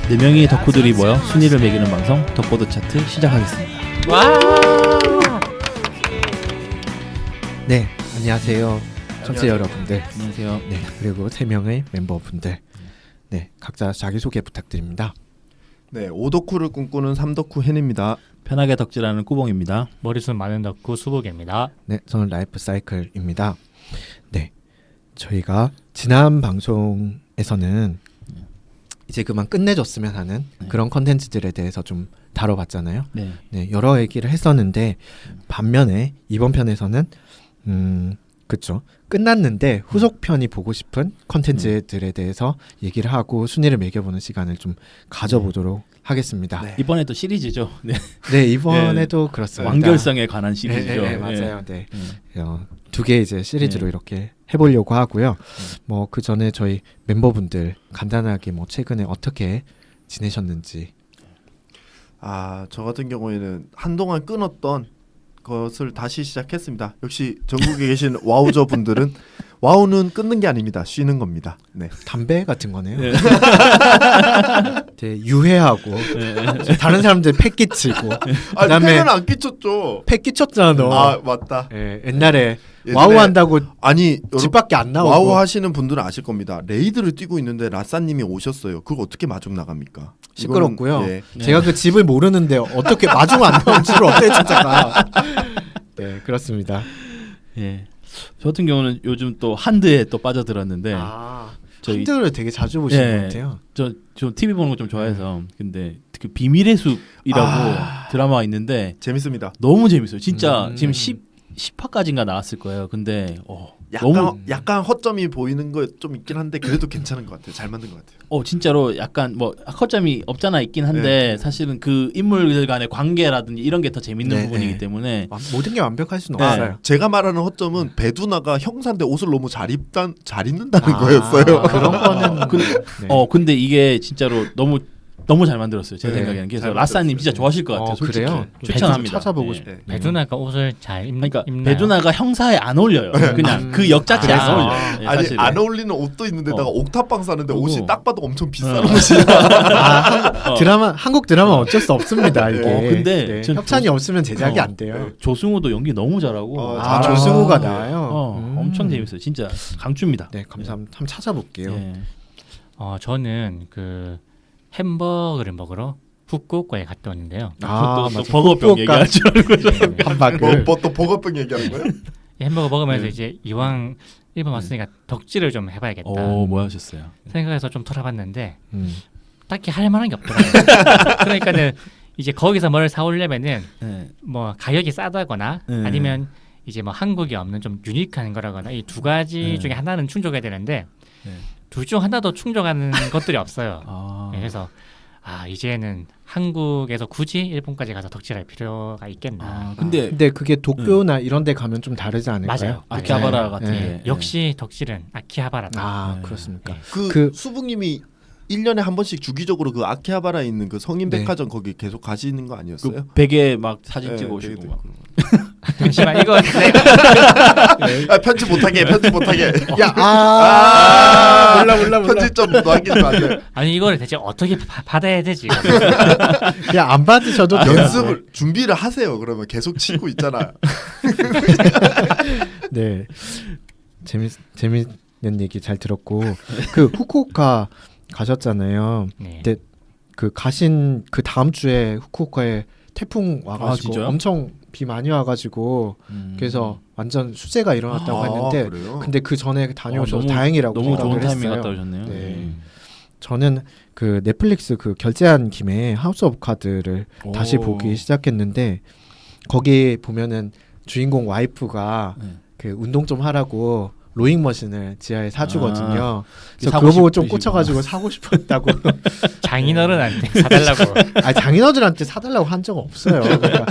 4명의 덕후들이 모여 순위를 매기는 방송 덕보드 차트 시작하겠습니다. 와! 네, 안녕하세요. 청취자 여러분들. 안녕하세요. 네, 그리고 3명의 멤버분들. 네, 각자 자기소개 부탁드립니다. 네, 오덕후를 꿈꾸는 삼덕후 헨입니다. 편하게 덕질하는 꾸봉입니다. 머리숱 많은 덕후 수복입니다. 네, 저는 라이프 사이클입니다. 네, 저희가 지난 방송에서는 이제 그만 끝내줬으면 하는 그런 컨텐츠들에 대해서 좀 다뤄봤잖아요. 네. 네, 여러 얘기를 했었는데 반면에 이번 편에서는 그쵸, 끝났는데 후속편이 보고 싶은 컨텐츠들에 대해서 얘기를 하고 순위를 매겨보는 시간을 좀 가져보도록 하겠습니다. 네. 이번에도 시리즈죠. 네. 네, 이번에도 그렇습니다. 완결성에 관한 시리즈죠. 네, 맞아요. 네. 두 개 이제 시리즈로 이렇게 해보려고 하고요. 뭐 그 전에 저희 멤버분들 간단하게 뭐 최근에 어떻게 지내셨는지. 저 같은 경우에는 한동안 끊었던 것을 다시 시작했습니다. 역시 전국에 계신 와우저 분들은 와우는 끊는 게 아닙니다. 쉬는 겁니다. 네. 담배 같은 거네요. 네. 되게 유해하고 다른 사람들 패 끼치고 그다음에 팬은 안 끼쳤죠. 패 끼쳤잖아 너. 맞다. 예, 옛날에 예전에- 와우 한다고 아니 집 밖에 안 나오고. 와우 하시는 분들은 아실 겁니다. 레이드를 뛰고 있는데 라싸님이 오셨어요. 그걸 어떻게 마중 나갑니까? 시끄럽고요. 이거는, 예. 제가 그 집을 모르는데 어떻게 마중 안 나온 집을 어떻게 찾아가? 네, 그렇습니다. 예. 저 같은 경우는 요즘 또 한드에 또 빠져들었는데 저희 한드를 되게 자주 보시는 예. 것 같아요. 저 TV 보는 거 좀 좋아해서 근데 그 비밀의 숲이라고 드라마가 있는데 재밌습니다. 너무 재밌어요. 진짜 지금 10화까지인가 나왔을 거예요. 근데 약간 허점이 보이는 거 좀 있긴 한데 그래도 괜찮은 것 같아요. 잘 만든 것 같아요. 진짜로 약간 뭐 허점이 없잖아 있긴 한데 사실은 그 인물들 간의 관계라든지 이런 게 더 재밌는 네, 부분이기 네. 때문에 모든 게 완벽할 수는 네. 없어요. 제가 말하는 허점은 배두나가 형사인데 옷을 너무 잘 입는다는 거였어요. 그런 거는 네. 근데 이게 진짜로 너무 잘 만들었어요. 제 네, 생각에는. 그래서 잘 라싸님 진짜 좋아하실 것 같아요. 솔직히. 그래요? 추천합니다. 찾아보고 네. 싶어요. 배두나가 옷을 잘 그러니까 입나요? 배두나가 형사에 안 어울려요. 그냥 그 역 자체에 안 그래서? 어울려요. 예, 아니 사실은. 안 어울리는 옷도 있는데다가 옥탑방 사는데 옷이 그리고- 딱 봐도 엄청 비싼 어. 옷이야. 드라마 한국 드라마 어쩔 수 없습니다 이게. 근데 전 협찬이 없으면 제작이 안 돼요. 조승우도 연기 너무 잘하고 조승우가 나와요. 엄청 재밌어요. 진짜 강추입니다. 네, 감사합니다. 한번 찾아볼게요. 예. 저는 그 햄버거를 먹으러 후쿠오카에 갔다 왔는데요. 또 맞아. 버거병 후쿠오카 얘기할 줄 알고 한박을. 또 버거병 얘기하는 거예요? 이 햄버거 먹으면서 네. 이제 이왕 일본 왔으니까 덕질을 좀 해봐야겠다 뭐 하셨어요? 생각해서 좀 돌아봤는데 음. 딱히 할 만한 게 없더라고요. 그러니까는 이제 거기서 뭘 사오려면은 네. 뭐 가격이 싸다거나 네. 아니면 이제 뭐 한국에 없는 좀 유니크한 거라거나 이 두 가지 네. 중에 하나는 충족해야 되는데 네. 둘 중 하나도 충족하는 것들이 없어요. 아. 네, 그래서 이제는 한국에서 굳이 일본까지 가서 덕질할 필요가 있겠나. 근데 그게 도쿄나 이런 데 가면 좀 다르지 않을까요? 맞아요. 아키하바라 네. 같은 네. 게 역시 덕질은 아키하바라. 아, 그렇습니까? 그 수북님이 1년에 한 번씩 주기적으로 그 아키하바라에 있는 그 성인백화점 거기 계속 가시는 거 아니었어요? 그 베개 막 사진 네, 찍어 오시고 되게 막. 잠시만 이거 편집 못하게. 몰라. 편집 좀 남기면 안 돼. 아니 이거를 대체 어떻게 받아야 되지? 그냥 안 받으셔도 돼요. 연습을 준비를 하세요. 그러면 계속 치고 있잖아요. 네. 재밌는 얘기 잘 들었고 그 후쿠오카 가셨잖아요. 네. 근데 그 가신 그 다음 주에 후쿠오카에 태풍 와가지고 진짜요? 엄청 비 많이 와가지고 그래서 완전 수재가 일어났다고 했는데 그래요? 근데 그 전에 다녀오셔서 너무- 다행이라고 너무 좋은 생각을 타이밍 했어요. 갔다 오셨네요. 네. 저는 그 넷플릭스 그 결제한 김에 하우스 오브 카드를 다시 오. 보기 시작했는데 거기 보면은 주인공 와이프가 네. 그 운동 좀 하라고 로잉 머신을 지하에 사주거든요. 그래서 사고 그거 보고 좀 싶으시구나. 꽂혀가지고 사고 싶었다고. 장인어른한테 사달라고. 아니 장인어른한테 사달라고 한 적 없어요. 그러니까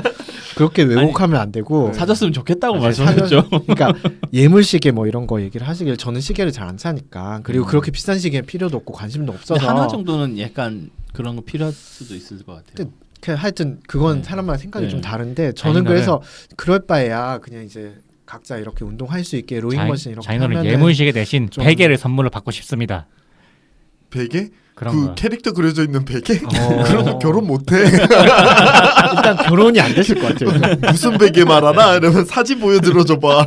그렇게 왜곡하면 안 되고. 사줬으면 좋겠다고 아니, 말씀하셨죠. 그러니까 예물 시계 뭐 이런 거 얘기를 하시길 저는 시계를 잘 안 사니까 그리고 그렇게 비싼 시계 필요도 없고 관심도 근데 없어서. 하나 정도는 약간 그런 거 필요할 수도 있을 것 같아요. 근데 하여튼 그건 네. 사람마다 생각이 네. 좀 다른데 저는 장인어른. 그래서 그럴 바에야 그냥 이제 각자 이렇게 운동할 수 있게 로잉 머신 이렇게 장인어른 하면은 예물시계 대신 좀- 베개를 선물로 받고 싶습니다. 베개? 그런 그 거. 캐릭터 그려져 있는 베개? 어. 그러면 결혼 못해. 일단 결혼이 안 되실 것 같아요. 무슨 베개 말하나? 이러면 사진 보여드려줘봐.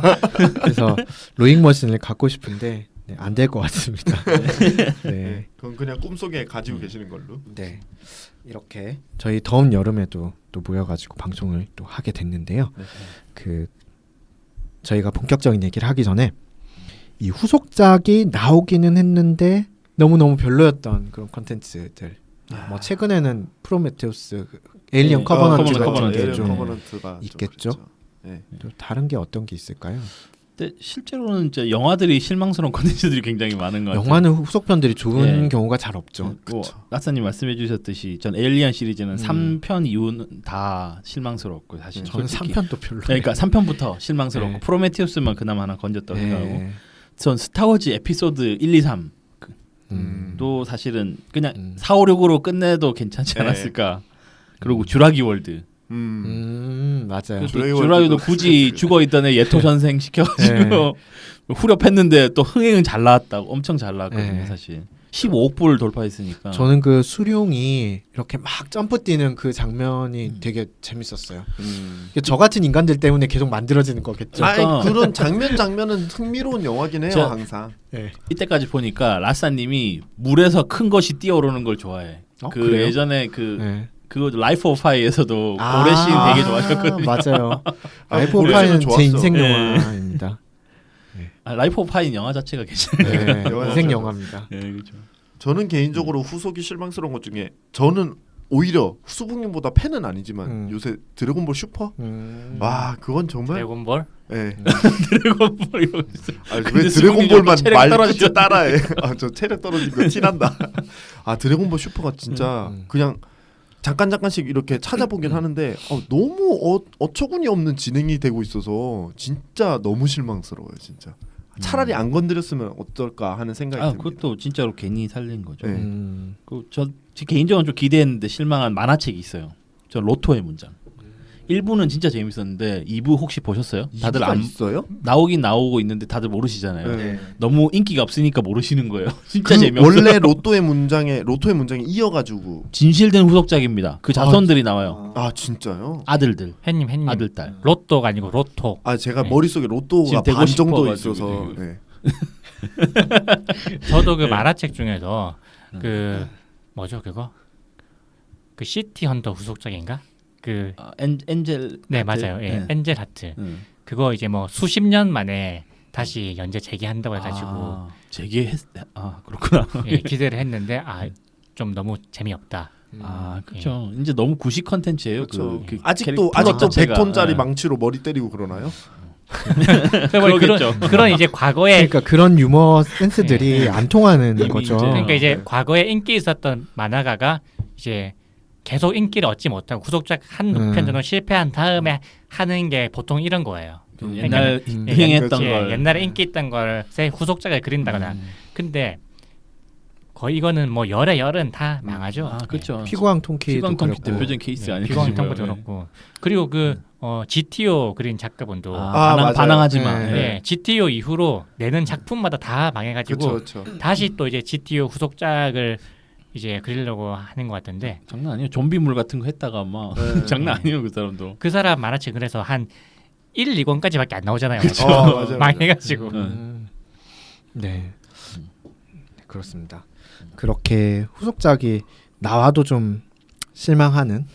그래서 로잉머신을 갖고 싶은데 네, 안 될 것 같습니다. 네. 그건 그냥 꿈속에 가지고 계시는 걸로. 네. 이렇게 저희 더운 여름에도 또 모여가지고 방송을 또 하게 됐는데요. 네. 그 저희가 본격적인 얘기를 하기 전에 이 후속작이 나오기는 했는데 너무너무 별로였던 그런 컨텐츠들. 뭐 최근에는 프로메테우스, 에일리언 네. 커버넌트 커버넌트, 같은 커버넌트. 게 에일리언 좀 커버넌트가 좀 있겠죠? 그렇죠. 네. 또 다른 게 어떤 게 있을까요? 근데 실제로는 이제 영화들이 실망스러운 컨텐츠들이 굉장히 많은 것 같아요. 영화는 후속편들이 좋은 예. 경우가 잘 없죠. 뭐 그쵸. 라사님 말씀해주셨듯이 전 에일리언 시리즈는 음. 3편 이후는 다 실망스럽고 사실 저는 솔직히. 3편도 별로. 그러니까 3편부터 실망스럽고 네. 프로메테우스만 그나마 하나 건졌다고 네. 생각하고 전 스타워즈 에피소드 1, 2, 3도 음. 사실은 그냥 음. 4, 5, 6으로 끝내도 괜찮지 네. 않았을까. 그리고 주라기 월드 맞아요. 주라기 주라기도 월드도 굳이 진짜 죽어있던 애 예토 전생 시켜가지고 후렵했는데 또 흥행은 잘 나왔다고 엄청 잘 나왔거든요. 네. 사실 15억 불 돌파했으니까. 저는 그 수룡이 이렇게 막 점프 뛰는 그 장면이 되게 재밌었어요. 저 같은 인간들 때문에 계속 만들어지는 거겠죠. 아니 그러니까. 그런 장면은 흥미로운 영화긴 해요. 저- 항상. 네. 이때까지 보니까 라사님이 물에서 큰 것이 뛰어오르는 걸 좋아해. 그 그래요? 예전에 그 네. 그거 라이프 오브 파이에서도 아, 고래 씬 되게 좋아하셨거든요. 맞아요. 아, 라이프 오브 고래씨는 파이는 제 좋았어. 인생 네. 영화입니다. 아, 라이프 오브 파이 영화 자체가 괜찮아요. 네, 영화 인생 자체가 영화입니다. 네, 그렇죠. 저는 개인적으로 후속이 실망스러운 것 중에 저는 오히려 수북님보다 팬은 아니지만 요새 드래곤볼 슈퍼? 와 그건 정말 드래곤볼? 예. 드래곤볼 이러고 있어요. 아니, 근데 왜 수북님 드래곤볼만 자꾸 체력 말 떨어지죠. 끝에 따라해? 아 저 체력 떨어진 거 티난다. 아 드래곤볼 슈퍼가 진짜 그냥 잠깐씩 이렇게 찾아보긴 하는데 너무 어처구니 없는 진행이 되고 있어서 진짜 너무 실망스러워요 진짜. 차라리 안 건드렸으면 어떨까 하는 생각이 아, 듭니다. 그것도 진짜로 괜히 살린 거죠. 네. 저 개인적으로 좀 기대했는데 실망한 만화책이 있어요. 저 로토의 문장. 1부는 진짜 재밌었는데 2부 혹시 보셨어요? 다들 이유가 안 있어요? 나오긴 나오고 있는데 다들 모르시잖아요. 네. 너무 인기가 없으니까 모르시는 거예요. 진짜 그 재미없어요. 원래 로또의 문장에 이어가지고 진실된 후속작입니다. 그 자손들이 나와요. 아 진짜요? 아들들, 햇님 아들, 딸. 로또가 아니고 로토. 아 제가 네. 머릿속에 로또가 지금 되고 반 정도 싶어가지고 있어서 지금. 네. 저도 그 만화책 중에서 그 뭐죠 그거? 그 시티 헌터 후속작인가? 그 엔젤. 네 하트? 맞아요. 예. 네. 엔젤 하트. 음. 그거 이제 뭐 수십 년 만에 다시 연재 재개한다고 해가지고 재개했. 아 그렇구나. 예, 기대를 했는데 좀 너무 재미없다. 아 그렇죠. 이제 너무 구식 컨텐츠예요. 그렇죠. 그 아직도 플롯 자체가. 100톤짜리 네. 망치로 머리 때리고 그러나요? 그러겠죠. 그런 이제 과거에 그러니까 그런 유머 센스들이 안 통하는 이미 거죠. 이제 그러니까 이제 네. 과거에 인기 있었던 만화가가 이제 계속 인기를 얻지 못하고 후속작 한 편 정도 실패한 다음에 하는 게 보통 이런 거예요. 옛날 그러니까, 유행했던 예, 걸. 옛날에 인기 있던 걸 새 후속작을 그린다거나. 근데 거의 이거는 뭐 열은 다 망하죠. 아 그렇죠. 피구왕 통키도 피광통키 그렇고 대표적인 케이스 아니에요? 피광 탐구도 그렇고. 그리고 그 GTO 그린 작가분도 맞아요. 반항하지 마. 네. 네, GTO 이후로 내는 작품마다 다 망해가지고 그렇죠. 다시 또 이제 GTO 후속작을 이제 그리려고 하는 것 같은데 장난 아니에요. 좀비물 같은 거 했다가 막 네. 장난 아니에요 그 사람도. 그 사람 만화책 그래서 한 1, 2권까지밖에 안 나오잖아요. 맞아요. 망해가지고. 네. 그렇습니다. 그렇게 후속작이 나와도 좀 실망하는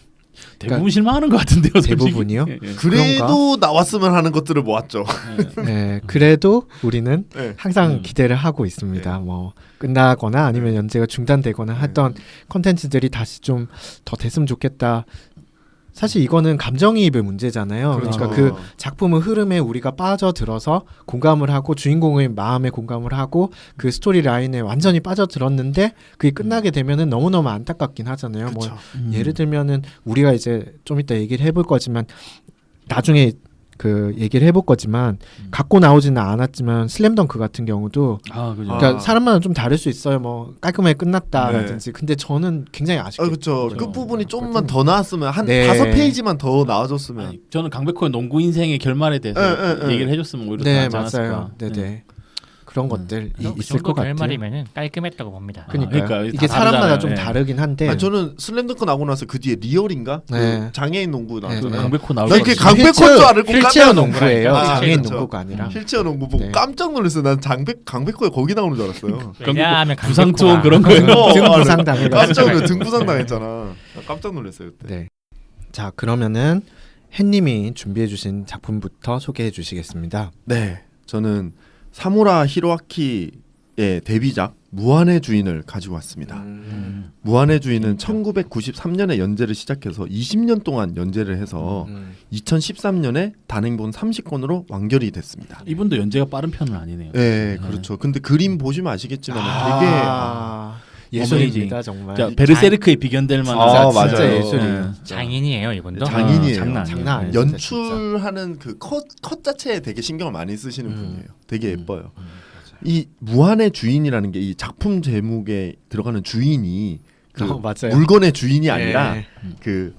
대부분 실망하는 것 같은데요. 솔직히. 대부분이요? 예, 예. 그래도 나왔으면 하는 것들을 모았죠. 네, 그래도 우리는 네. 항상 기대를 하고 있습니다. 뭐 끝나거나 아니면 연재가 중단되거나 했던 컨텐츠들이 다시 좀 더 됐으면 좋겠다. 사실 이거는 감정이입의 문제잖아요. 그렇죠. 그러니까 그 작품의 흐름에 우리가 빠져들어서 공감을 하고 주인공의 마음에 공감을 하고 그 스토리 라인에 완전히 빠져들었는데 그게 끝나게 되면은 너무너무 안타깝긴 하잖아요. 뭐 그렇죠. 예를 들면은 우리가 이제 좀 이따 얘기를 해볼 거지만 나중에 그 얘기를 해볼 거지만 갖고 나오지는 않았지만 슬램덩크 같은 경우도 아 그죠. 그러니까 사람마다 좀 다를 수 있어요. 뭐 깔끔하게 끝났다라든지. 네. 근데 저는 굉장히 아쉽게 그렇죠. 그렇죠. 끝 부분이 좀만 더 나왔으면 한 네. 5페이지만 더 나와줬으면. 아니, 저는 강백호의 농구 인생의 결말에 대해서 예, 예, 예. 얘기를 해줬으면 오히려 더 네 낫지 않았을까. 맞아요. 네네. 그런 것들이 그 있을 정도 것 같아요. 결말이면은 깔끔했다고 봅니다. 그러니까요. 그러니까 이게 다 사람마다 다르잖아요. 좀 예. 다르긴 한데 아니, 저는 슬램덩크 나오고 나서 그 뒤에 리얼인가? 네. 그 장애인 농구 나왔잖아요. 네. 강백호 나올 나 거 그게 같지. 강백호인 줄 알고 휠체어 깜짝 농구예요. 아, 장애인 그렇죠. 농구가 아니라. 휠체어 농구 보고 네. 깜짝 놀랐어요. 난 강백호에 거기 나오는 줄 알았어요. 왜냐하면 부상 강백호가- 투혼 그런 거예요. 등 아, 부상 당해가지고. 깜짝 놀랐 등 부상 당했잖아. 깜짝 놀랐어요 그때. 네. 자 그러면은 햇님이 준비해주신 작품부터 소개해주시겠습니다. 네, 저는 사무라 히로아키의 데뷔작 무한의 주인을 가지고 왔습니다. 무한의 주인은 1993년에 연재를 시작해서 20년 동안 연재를 해서 2013년에 단행본 30권으로 완결이 됐습니다. 이분도 연재가 빠른 편은 아니네요. 네, 그렇죠. 근데 그림 보시면 아시겠지만 되게 예술입니다 정말. 자, 베르세르크에 비견될 만한 아, 진짜 맞아요. 예술이에요. 장인이에요 이분도. 장인이에요. 장난 아니에요. 장난 아니에요. 연출하는 그 컷 자체에 되게 신경을 많이 쓰시는 분이에요. 되게 음. 예뻐요. 이 무한의 주인이라는 게 이 작품 제목에 들어가는 주인이 그 맞아요. 물건의 주인이 아니라 네. 그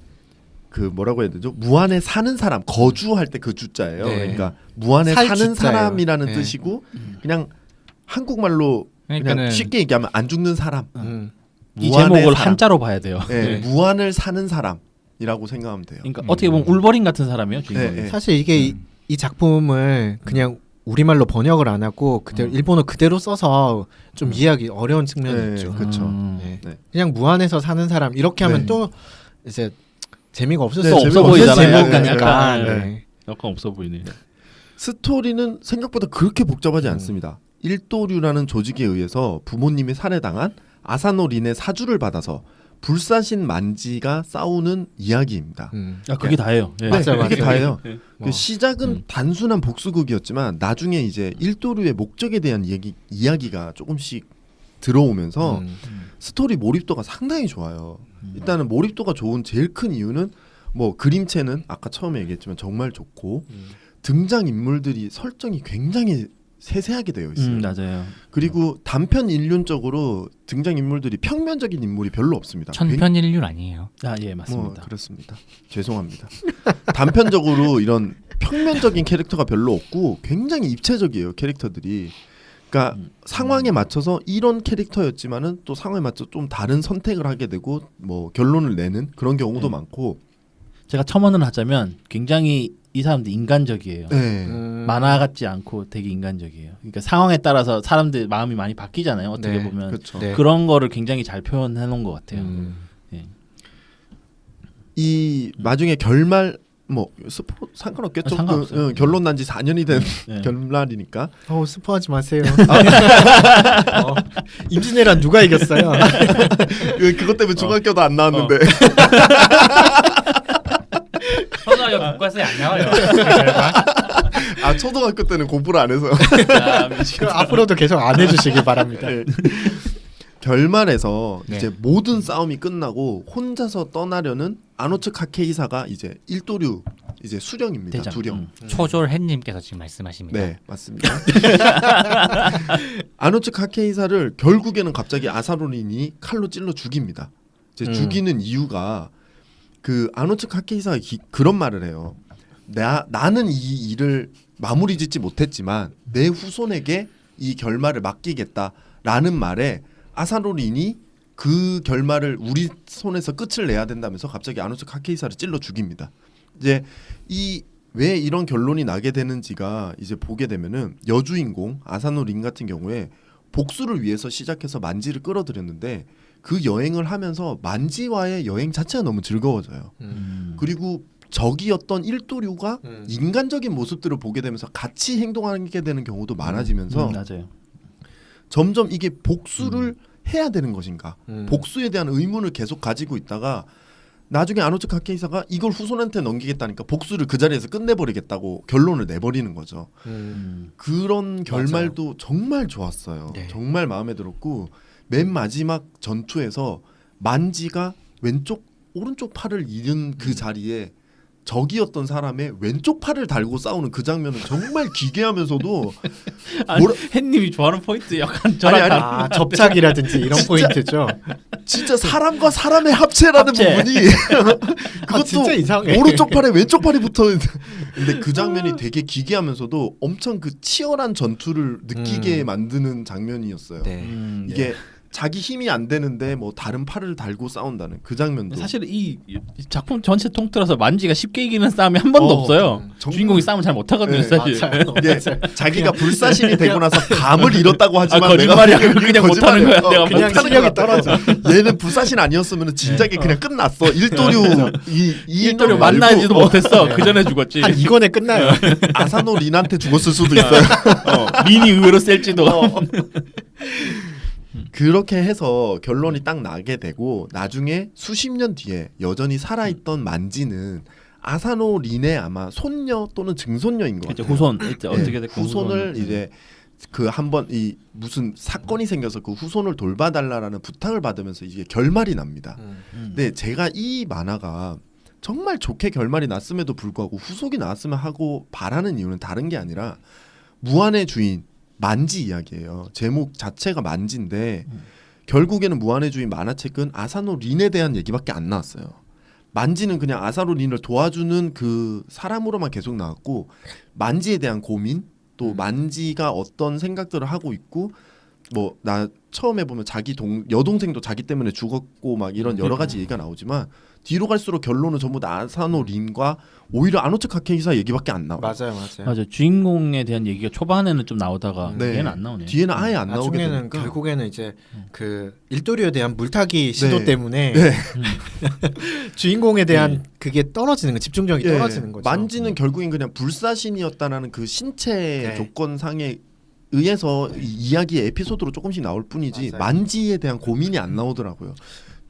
뭐라고 해야 되죠? 무한에 사는 사람 거주할 때 그 주자예요. 네. 그러니까 무한에 살 사는 주자예요. 사람이라는 네. 뜻이고 그냥 한국말로 그냥 그러니까는 쉽게 얘기하면 안 죽는 사람. 이 무한의 제목을 사람. 한자로 봐야 돼요. 네, 무한을 사는 사람이라고 생각하면 돼요. 그러니까 어떻게 보면 울버린 같은 사람이에요. 주인공이. 네, 네. 사실 이게 이 작품을 그냥 우리말로 번역을 안 하고 그대로 일본어 그대로 써서 좀 이해하기 어려운 측면이 네, 있죠. 그렇죠. 네. 네. 그냥 무한에서 사는 사람 이렇게 하면 네. 또 이제 재미가 없을 네, 수 없어 없는 보이잖아요. 제목이니까. 약간, 네. 약간 없어 보이네. 스토리는 생각보다 그렇게 복잡하지 않습니다. 일도류라는 조직에 의해서 부모님이 살해당한 아사노린의 사주를 받아서 불사신 만지가 싸우는 이야기입니다. 아, 그게 다예요. 예. 맞아요, 이게 맞아요. 다예요. 네. 그 시작은 단순한 복수극이었지만 나중에 이제 일도류의 목적에 대한 이야기가 조금씩 들어오면서 스토리 몰입도가 상당히 좋아요. 일단은 몰입도가 좋은 제일 큰 이유는 뭐 그림체는 아까 처음에 얘기했지만 정말 좋고 등장 인물들이 설정이 굉장히 세세하게 되어 있어요. 맞아요. 그리고 단편 일륜적으로 등장 인물들이 평면적인 인물이 별로 없습니다. 천편일률 아니에요. 아, 예, 뭐 맞습니다. 그렇습니다. 죄송합니다. 단편적으로 이런 평면적인 캐릭터가 별로 없고 굉장히 입체적이에요 캐릭터들이. 그러니까 상황에 맞춰서 이런 캐릭터였지만은 또 상황에 맞춰 좀 다른 선택을 하게 되고 뭐 결론을 내는 그런 경우도 네. 많고. 제가 첨언을 하자면 굉장히 이 사람들 인간적이에요. 네. 만화 같지 않고 되게 인간적이에요. 그러니까 상황에 따라서 사람들 마음이 많이 바뀌잖아요. 어떻게 네, 보면 그렇죠. 네. 그런 거를 굉장히 잘 표현해 놓은 것 같아요. 이 나중에 결말 뭐 스포 상관없겠죠. 아, 상관없어요. 결론 난 지 4년이 된 네. 결말이니까. 스포하지 마세요. 임진왜란 누가 이겼어요? 그것 때문에 중학교도 안 나왔는데. 초등학교 교과서에 안 나와요. 아 초등학교 때는 공부를 안 해서. 그럼 앞으로도 계속 안 해주시길 바랍니다. 네. 결말에서 네. 이제 모든 싸움이 끝나고 혼자서 떠나려는 아노츠 카케이사가 이제 일도류 이제 수령입니다. 대장. 두령. 초졸 햇님께서 지금 말씀하십니다. 네 맞습니다. 아노츠 카케이사를 결국에는 갑자기 아사로린이 칼로 찔러 죽입니다. 이제 죽이는 이유가 그 아노츠 카케이사가 그런 말을 해요. 나는 이 일을 마무리 짓지 못했지만 내 후손에게 이 결말을 맡기겠다라는 말에 아사로린이 그 결말을 우리 손에서 끝을 내야 된다면서 갑자기 아노츠 카케이사를 찔러 죽입니다. 이제 이 왜 이런 결론이 나게 되는지가 이제 보게 되면은 여주인공 아사노린 같은 경우에 복수를 위해서 시작해서 만지를 끌어들였는데 그 여행을 하면서 만지와의 여행 자체가 너무 즐거워져요. 그리고 적이었던 일도류가 인간적인 모습들을 보게 되면서 같이 행동하게 되는 경우도 많아지면서 맞아요. 점점 이게 복수를 해야 되는 것인가 복수에 대한 의문을 계속 가지고 있다가 나중에 아노츠 카케이사가 이걸 후손한테 넘기겠다니까 복수를 그 자리에서 끝내버리겠다고 결론을 내버리는 거죠. 그런 결말도 정말 좋았어요. 네. 정말 마음에 들었고 맨 마지막 전투에서 만지가 오른쪽 팔을 잃은 그 자리에 적이었던 사람의 왼쪽 팔을 달고 싸우는 그 장면은 정말 기괴하면서도 아니, 햇님이 좋아하는 포인트 약간 저랑 아니, 다 접착이라든지 이런 포인트죠. 진짜 사람과 사람의 합체라는 합체. 부분이 그것도 진짜 이상해. 오른쪽 팔에 왼쪽 팔이 붙어 있는. 근데 그 장면이 되게 기괴하면서도 엄청 그 치열한 전투를 느끼게 만드는 장면이었어요. 네. 이게 자기 힘이 안 되는데 뭐 다른 팔을 달고 싸운다는 그 장면도 사실 이 작품 전체 통틀어서 만지가 쉽게 이기는 싸움이 한 번도 없어요. 정말- 주인공이 싸움을 잘 못하거든요, 네, 사실. 이게 자기가 불사신이 되고 나서 감을 잃었다고 하지만 거짓말이야. 내가 그냥 못하는 거야. 내가 그냥 못하는 실력이 것 같아. 떨어져. 얘는 불사신 아니었으면 진작에 그냥 끝났어. 일도류 이 일도를 인원 말고 만나지도 못했어. 그 전에 죽었지. 한 2권에 끝나요. 아사노 린한테 죽었을 수도 있어요. 린이 의외로 셀지도. 그렇게 해서 결론이 딱 나게 되고 나중에 수십 년 뒤에 여전히 살아있던 만지는 아사노 린의 아마 손녀 또는 증손녀인 것 이제 같아요. 후손 이제 네, 어떻게 됐고 후손을 이제 그 한번 이 무슨 사건이 생겨서 그 후손을 돌봐달라라는 부탁을 받으면서 이게 결말이 납니다. 근데 제가 이 만화가 정말 좋게 결말이 났음에도 불구하고 후속이 나왔으면 하고 바라는 이유는 다른 게 아니라 무한의 주인 만지 이야기예요. 제목 자체가 만지인데 결국에는 무한의 주인 만화책은 아사노 린에 대한 얘기밖에 안 나왔어요. 만지는 그냥 아사노 린을 도와주는 그 사람으로만 계속 나왔고 만지에 대한 고민 또 만지가 어떤 생각들을 하고 있고 뭐 나 처음에 보면 자기 여동생도 자기 때문에 죽었고 막 이런 여러 가지 얘기가 나오지만 뒤로 갈수록 결론은 전부 다 아사노 린과 오히려 아노츠 카케히사 얘기밖에 안 나와요. 맞아요. 맞아. 주인공에 대한 얘기가 초반에는 좀 나오다가 네. 뒤에는 안 나오네. 뒤에는 아예 안 나오게 나중에는 되니까 결국에는 이제 그 일도류에 대한 물타기 시도 네. 때문에 네. 주인공에 대한 그게 떨어지는 거, 집중력이 예, 떨어지는 거죠. 만지는 결국엔 그냥 불사신이었다라는 그 신체 네. 조건상에 의해서 이 이야기의 에피소드로 조금씩 나올 뿐이지 맞아요. 만지에 대한 고민이 안 나오더라고요.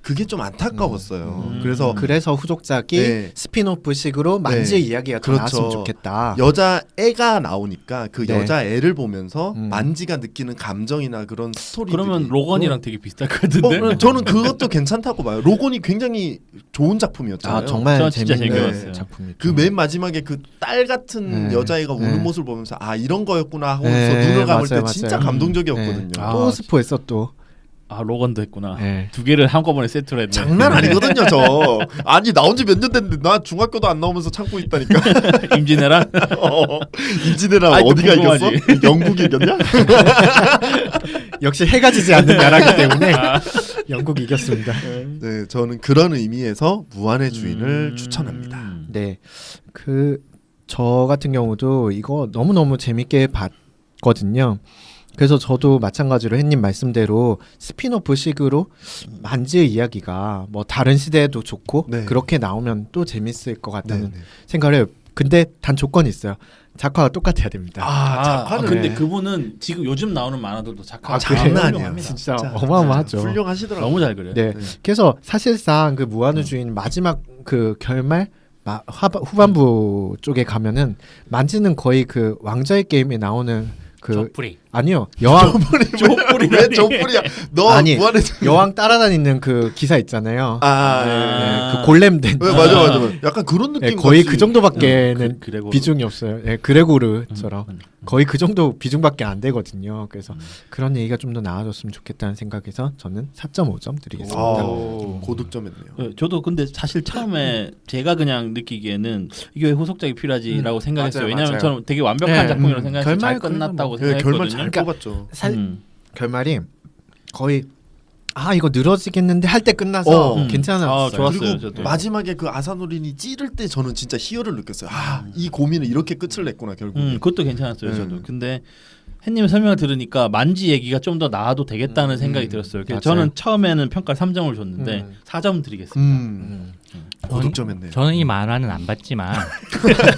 그게 좀 안타까웠어요. 그래서 그래서 후속작이 네. 스피노프식으로 만지의 네. 이야기가 더 그렇죠. 나왔으면 좋겠다. 여자 애가 나오니까 그 네. 여자 애를 보면서 음. 만지가 느끼는 감정이나 그런 스토리들이 그러면 로건이랑 되게 비슷할 것 같은데. 저는 그것도 괜찮다고 봐요. 로건이 굉장히 좋은 작품이었잖아요. 아 정말 전 진짜 재밌는 재밌게 작품이죠. 그 맨 마지막에 그 딸 같은 네. 여자애가 우는 네. 모습을 보면서 아 이런 거였구나 하고서 네, 눈을 감을 맞아요, 때 진짜 맞아요. 감동적이었거든요. 아, 또 스포했어 또. 아 로건도 했구나. 네. 두 개를 한꺼번에 세트로 했네. 장난 아니거든요, 저. 아니 나온 지 몇 년 됐는데 나 중학교도 안 나오면서 참고 있다니까. 임진왜란? 임진왜란 아이, 또 어디가 이겼어? 궁금하지. 영국이 이겼냐? 역시 해가 지지 않는 나라기 때문에 영국이 이겼습니다. 네, 저는 그런 의미에서 무한의 주인을 추천합니다. 네, 그 저 같은 경우도 이거 너무 너무 재밌게 봤거든요. 그래서 저도 마찬가지로 햇님 말씀대로 스피노프식으로 만지의 이야기가 뭐 다른 시대에도 좋고 네. 그렇게 나오면 또 재밌을 것 같다는 네. 생각을 해요. 근데 단 조건이 있어요. 작화가 똑같아야 됩니다. 작화는 근데 네. 그분은 지금 요즘 나오는 만화들도 작화 장난 아니야. 진짜 어마어마하죠. 훌륭하시더라고요. 너무 잘 그래. 네. 네. 그래서 사실상 그 무한의 주인 마지막 그 결말 후반부 쪽에 가면은 만지는 거의 그 왕좌의 게임에 나오는 그 쪽뿌리. 아니요 여왕 왜 저뿌리야? 너 아니, 무한의 주인. 여왕 따라다니는 그 기사 있잖아요. 아, 그 골렘 된. 네, 맞아. 약간 그런 네, 느낌. 거의 같이. 그 정도밖에는 그래고 비중이 없어요. 네, 그레고르처럼 거의 그 정도 비중밖에 안 되거든요. 그래서 그런 얘기가 좀 더 나아졌으면 좋겠다는 생각에서 저는 4.5점 드리겠습니다. 오. 고득점했네요. 네, 저도 근데 사실 처음에 제가 그냥 느끼기에는 이게 왜 후속작이 필요하지라고 생각했어요. 맞아요, 왜냐하면 맞아요. 저는 되게 완벽한 네, 작품이라고 생각해서 잘 결말 끝났다고 네, 결말 생각했거든요. 잘 뽑았죠. 결말이 거의 이거 늘어지겠는데 할 때 끝나서 어. 괜찮았어요. 아, 좋았어요. 그리고 저도. 마지막에 그 아사노린이 찌를 때 저는 진짜 희열을 느꼈어요. 이 고민을 이렇게 끝을 냈구나 결국. 그것도 괜찮았어요. 저도. 음. 근데 햇님의 설명을 들으니까 만지 얘기가 좀 더 나아도 되겠다는 생각이 들었어요. 그래서 맞아요. 저는 처음에는 평가 3점을 줬는데 4점 드리겠습니다. 고득점했네요. 저는 이 만화는 안 봤지만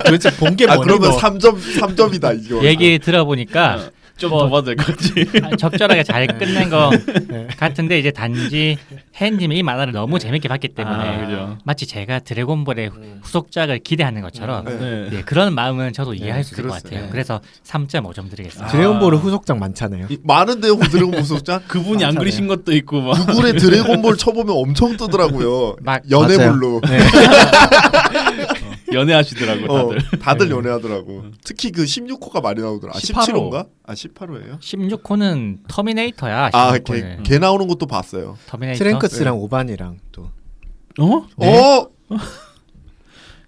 도대체 본 게 뭐니? 그러면 너? 3점이다 이거. 얘기 들어보니까 좀 더 봐도 될 것 같지. 적절하게 잘 끝낸 거 네. 같은데 이제 단지 혜님이 이 만화를 너무 재밌게 봤기 때문에 아, 그죠. 마치 제가 드래곤볼의 후속작을 기대하는 것처럼 네. 예, 그런 마음은 저도 이해할 수 있을 것 그렇어요. 같아요. 네. 그래서 3.5점 드리겠습니다. 드래곤볼은 후속작 많잖아요. 많은데요, 드래곤볼 소속자. 그분이 안 그리신 것도 있고 막. 구글에 드래곤볼 쳐보면 엄청 뜨더라고요. 막 연애볼로. 네. 연애하시더라고 다들. 다들 연애하더라고. 특히 그 16호가 많이 나오더라. 18호. 17호인가? 18호예요? 16호는 터미네이터야. 아, 16호는. 걔 나오는 것도 봤어요. 터미네이터. 트랭크스랑 오반이랑 또 어? 네.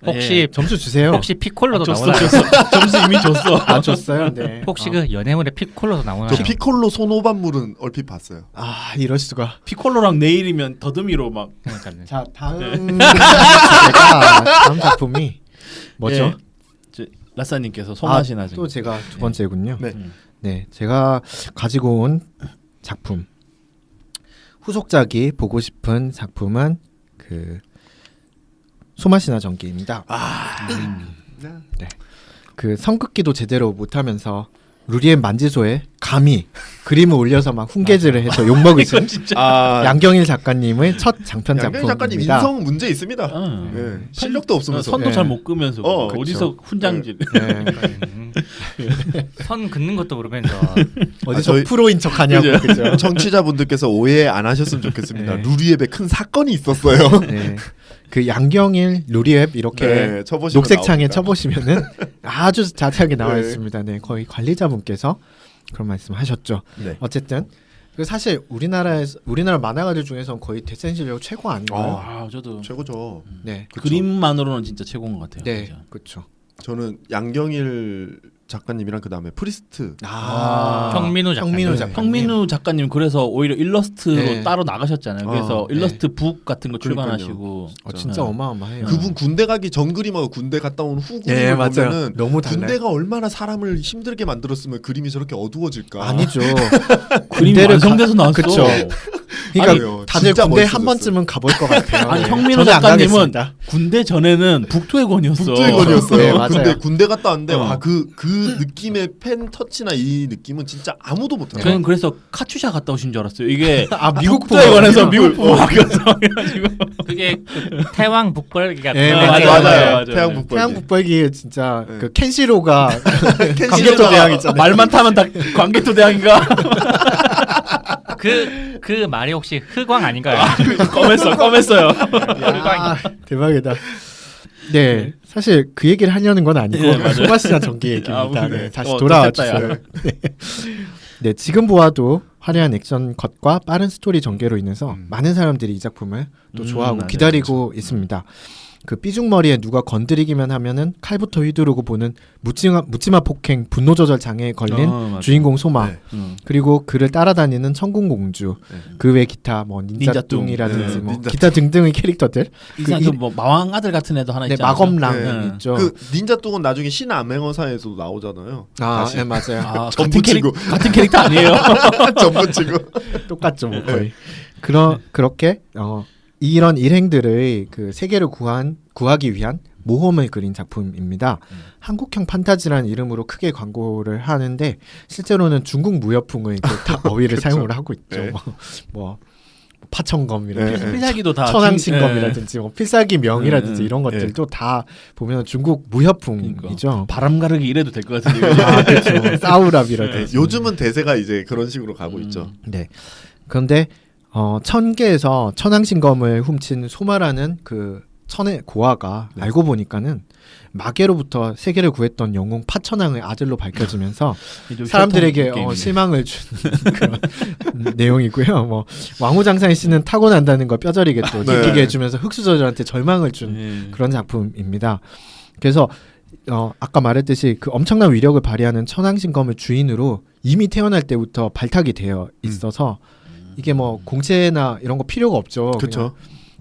혹시 점수 주세요. 혹시 피콜로도 줬어 나오나요? 점수 이미 줬어. 아 줬어요. 네. 혹시 그 연애물에 피콜로도 나오나요? 저 피콜로 손오반물은 얼핏 봤어요. 아 이럴 수가. 피콜로랑 네일이면 더듬이로 막 그러니까요. 자 다음 제가 다음 작품이 뭐죠? 예. 라사님께서 소맛이나 또 제가 두 번째군요. 네. 네, 제가 가지고 온 작품 후속작이 보고 싶은 작품은 그 소맛이나 전기입니다. 네, 그 성극기도 제대로 못하면서 루리엔 만지소에 감히 그림을 올려서 막 훈계질을 해서 욕 먹으신 양경일 작가님의 첫 장편 양경 작가님 작품입니다. 인성 문제 있습니다. 네. 실력도 없으면서. 선도 네. 잘 못 끄면서 그쵸. 어디서 훈장질. 선 긋는 것도 모르면서 어디서 저희- 프로인 척하냐고 그죠? 청취자분들께서 오해 안 하셨으면 좋겠습니다. 네. 루리앱에 큰 사건이 있었어요. 네, 그 양경일 루리앱 이렇게 네, 쳐보시면 녹색 창에 나옵니다. 쳐보시면은 아주 자세하게 나와 네. 있습니다. 네, 거의 관리자분께서 그런 말씀하셨죠. 네. 어쨌든 그 사실 우리나라 만화가들 중에서는 거의 대센 실력 최고 아닌가요? 아 저도 최고죠. 네, 그쵸. 그림만으로는 진짜 최고인 것 같아요. 네, 진짜. 그렇죠. 저는 양경일 작가님이랑 그 다음에 프리스트. 형민우 작가님. 형민우 네. 작가님. 황민우 작가님 그래서 오히려 일러스트로 네. 따로 나가셨잖아요. 그래서 네. 일러스트 북 같은 거 그러니까요. 출간하시고 진짜 네. 어마어마해요. 그분 군대 가기 전 그림하고 군대 갔다 온 후 그림을 네, 맞아요. 보면은 너무 달라요. 군대가 얼마나 사람을 힘들게 만들었으면 그림이 저렇게 어두워질까? 아니죠. 그림이 군대를 완성돼서 나왔어. 그쵸. 그러니까 아니에요. 다들 진짜 군대 멋있어졌어요. 한 번쯤은 가볼 것 같아요. 아니 네. 형민우 저는 안 작가님은 가겠습니다. 군대 전에는 북두해권이었어. 북두해권이었어요. 네, 맞아요. 근데 군대 갔다 왔는데 어. 그 느낌의 팬 터치나 이 느낌은 진짜 아무도 못해요. 저는 그래서 카츄샤 갔다 오신 줄 알았어요. 이게 아 미국 북두해권에서 부모님. 미국 부모 바뀌었어. 그래가지고 그게 그 태왕 북벌기 같은 네, 거. 맞아요. 맞아요. 태양 북벌기. 태양 북벌기에 진짜 네. 그 켄시로가 켄시로가 관계토 대왕 있잖아요. 말만 타면 다 관계토 대왕인가? 그 말이 혹시 흑왕 아닌가요? 껌했어요. 야, 대박이다. 네, 사실 그 얘기를 하려는 건 아니고 네, 맞아요. 소마시나 전기 얘기입니다. 아, 네, 다시 더 돌아와 셌다, 야. 주세요. 네, 지금 보아도 화려한 액션 컷과 빠른 스토리 전개로 인해서 많은 사람들이 이 작품을 또 좋아하고 맞아요. 기다리고 있습니다. 그 삐죽머리에 누가 건드리기만 하면은 칼부터 휘두르고 보는 묻지마 폭행 분노 조절 장애에 걸린 맞아. 주인공 소마, 네. 그리고 그를 따라다니는 천궁공주, 네. 그 외 기타 뭐 닌자뚱이라든지 네, 뭐 닌자뚱. 기타 등등의 캐릭터들. 이상 뭐 마왕 아들 같은 애도 하나 네, 있지 않아요? 마검랑 네. 있죠. 그 닌자뚱은 나중에 신암행어사에서도 나오잖아요. 아, 다시 네, 맞아요. 아, 전부 같은 캐릭터 아니에요? 전부 치고. 똑같죠, 뭐 거의. 그렇게 이런 일행들의 그 세계를 구하기 위한 모험을 그린 작품입니다. 한국형 판타지라는 이름으로 크게 광고를 하는데 실제로는 중국 무협풍의 그 어휘를 사용을 하고 있죠. 네. 뭐 파천검이라든지 네. 필살기도 다 천왕신검이라든지 뭐 필살기 명이라든지 네. 이런 것들도 다 보면 중국 무협풍이죠. 그러니까. 바람 가르기 이래도 될 것 같은데. 아, 그렇죠. 사우랍이라든지. 요즘은 대세가 이제 그런 식으로 가고 있죠. 네. 그런데 천계에서 천왕신검을 훔친 소마라는 그 천의 고아가 네. 알고 보니까는 마계로부터 세계를 구했던 영웅 파천왕의 아들로 밝혀지면서 사람들에게 실망을 준 그런 내용이고요. 뭐 왕후장상의 씨는 타고난다는 걸 뼈저리게 또 네. 느끼게 해주면서 흑수저들한테 절망을 준 네. 그런 작품입니다. 그래서 아까 말했듯이 그 엄청난 위력을 발휘하는 천왕신검을 주인으로 이미 태어날 때부터 발탁이 되어 있어서 이게 뭐 공채나 이런 거 필요가 없죠. 그렇죠.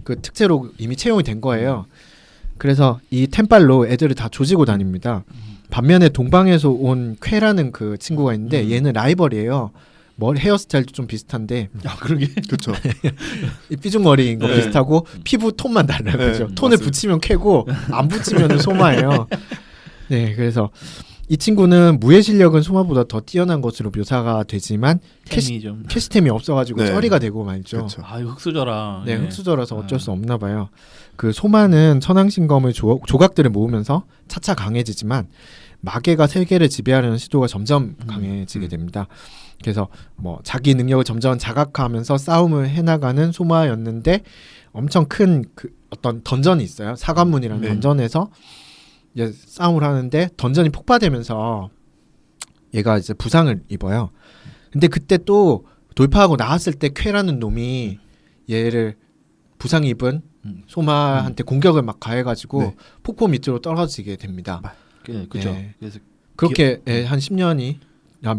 그 특채로 이미 채용이 된 거예요. 그래서 이 템빨로 애들을 다 조지고 다닙니다. 반면에 동방에서 온 쾌라는 그 친구가 있는데 얘는 라이벌이에요. 머리 헤어스타일도 좀 비슷한데 아 그러게. 그렇죠. 이 삐죽머리인 거 네. 비슷하고 피부 톤만 달라요. 네, 그죠? 톤을 맞습니다. 붙이면 쾌고 안 붙이면 소마예요. 네, 그래서 이 친구는 무예 실력은 소마보다 더 뛰어난 것으로 묘사가 되지만 템이 좀. 캐시템이 없어가지고 네. 쩌리가 되고 말이죠. 그렇죠. 아 이거 흑수저라. 네, 흑수저라서 어쩔 수 없나 봐요. 그 소마는 천왕신검의 조각들을 모으면서 차차 강해지지만 마계가 세계를 지배하려는 시도가 점점 강해지게 됩니다. 그래서 뭐 자기 능력을 점점 자각화하면서 싸움을 해나가는 소마였는데 엄청 큰 그 어떤 던전이 있어요. 사관문이라는 네. 던전에서 이제 싸움을 하는데 던전이 폭파되면서 얘가 이제 부상을 입어요. 근데 그때 또 돌파하고 나왔을 때 쾌라는 놈이 얘를 부상 입은 소마한테 공격을 막 가해가지고 네. 폭포 밑으로 떨어지게 됩니다. 그죠. 네. 그래서 그렇게 한 10년이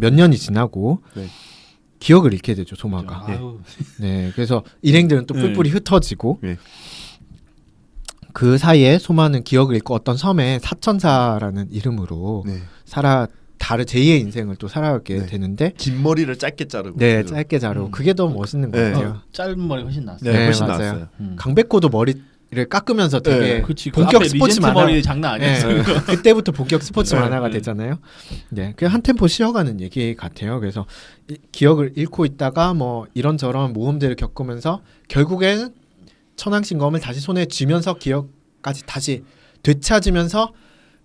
몇 년이 지나고 네. 기억을 잃게 되죠 소마가. 그죠. 아우, 네, 그래서 일행들은 또 뿔뿔이 흩어지고 네. 그 사이에 소마는 기억을 잃고 어떤 섬에 사천사라는 이름으로 네. 다른 제2의 인생을 또 살아가게 네. 되는데 긴 머리를 짧게 자르고. 네 짧게 자르고 그게 더 멋있는 것 네. 같아요. 짧은 머리 훨씬 낫어요. 네, 네, 훨씬 맞아요. 나았어요. 강백호도 머리를 깎으면서 되게 네, 그치. 본격 그 앞에 스포츠 리젠트 만화. 머리 장난 아니었어요. 네, 그때부터 본격 스포츠 네, 만화가 네. 되잖아요. 네, 그한 템포 쉬어가는 얘기 같아요. 그래서 기억을 잃고 있다가 뭐 이런저런 모험들을 겪으면서 결국에는 천왕신검을 다시 손에 쥐면서 기억까지 다시 되찾으면서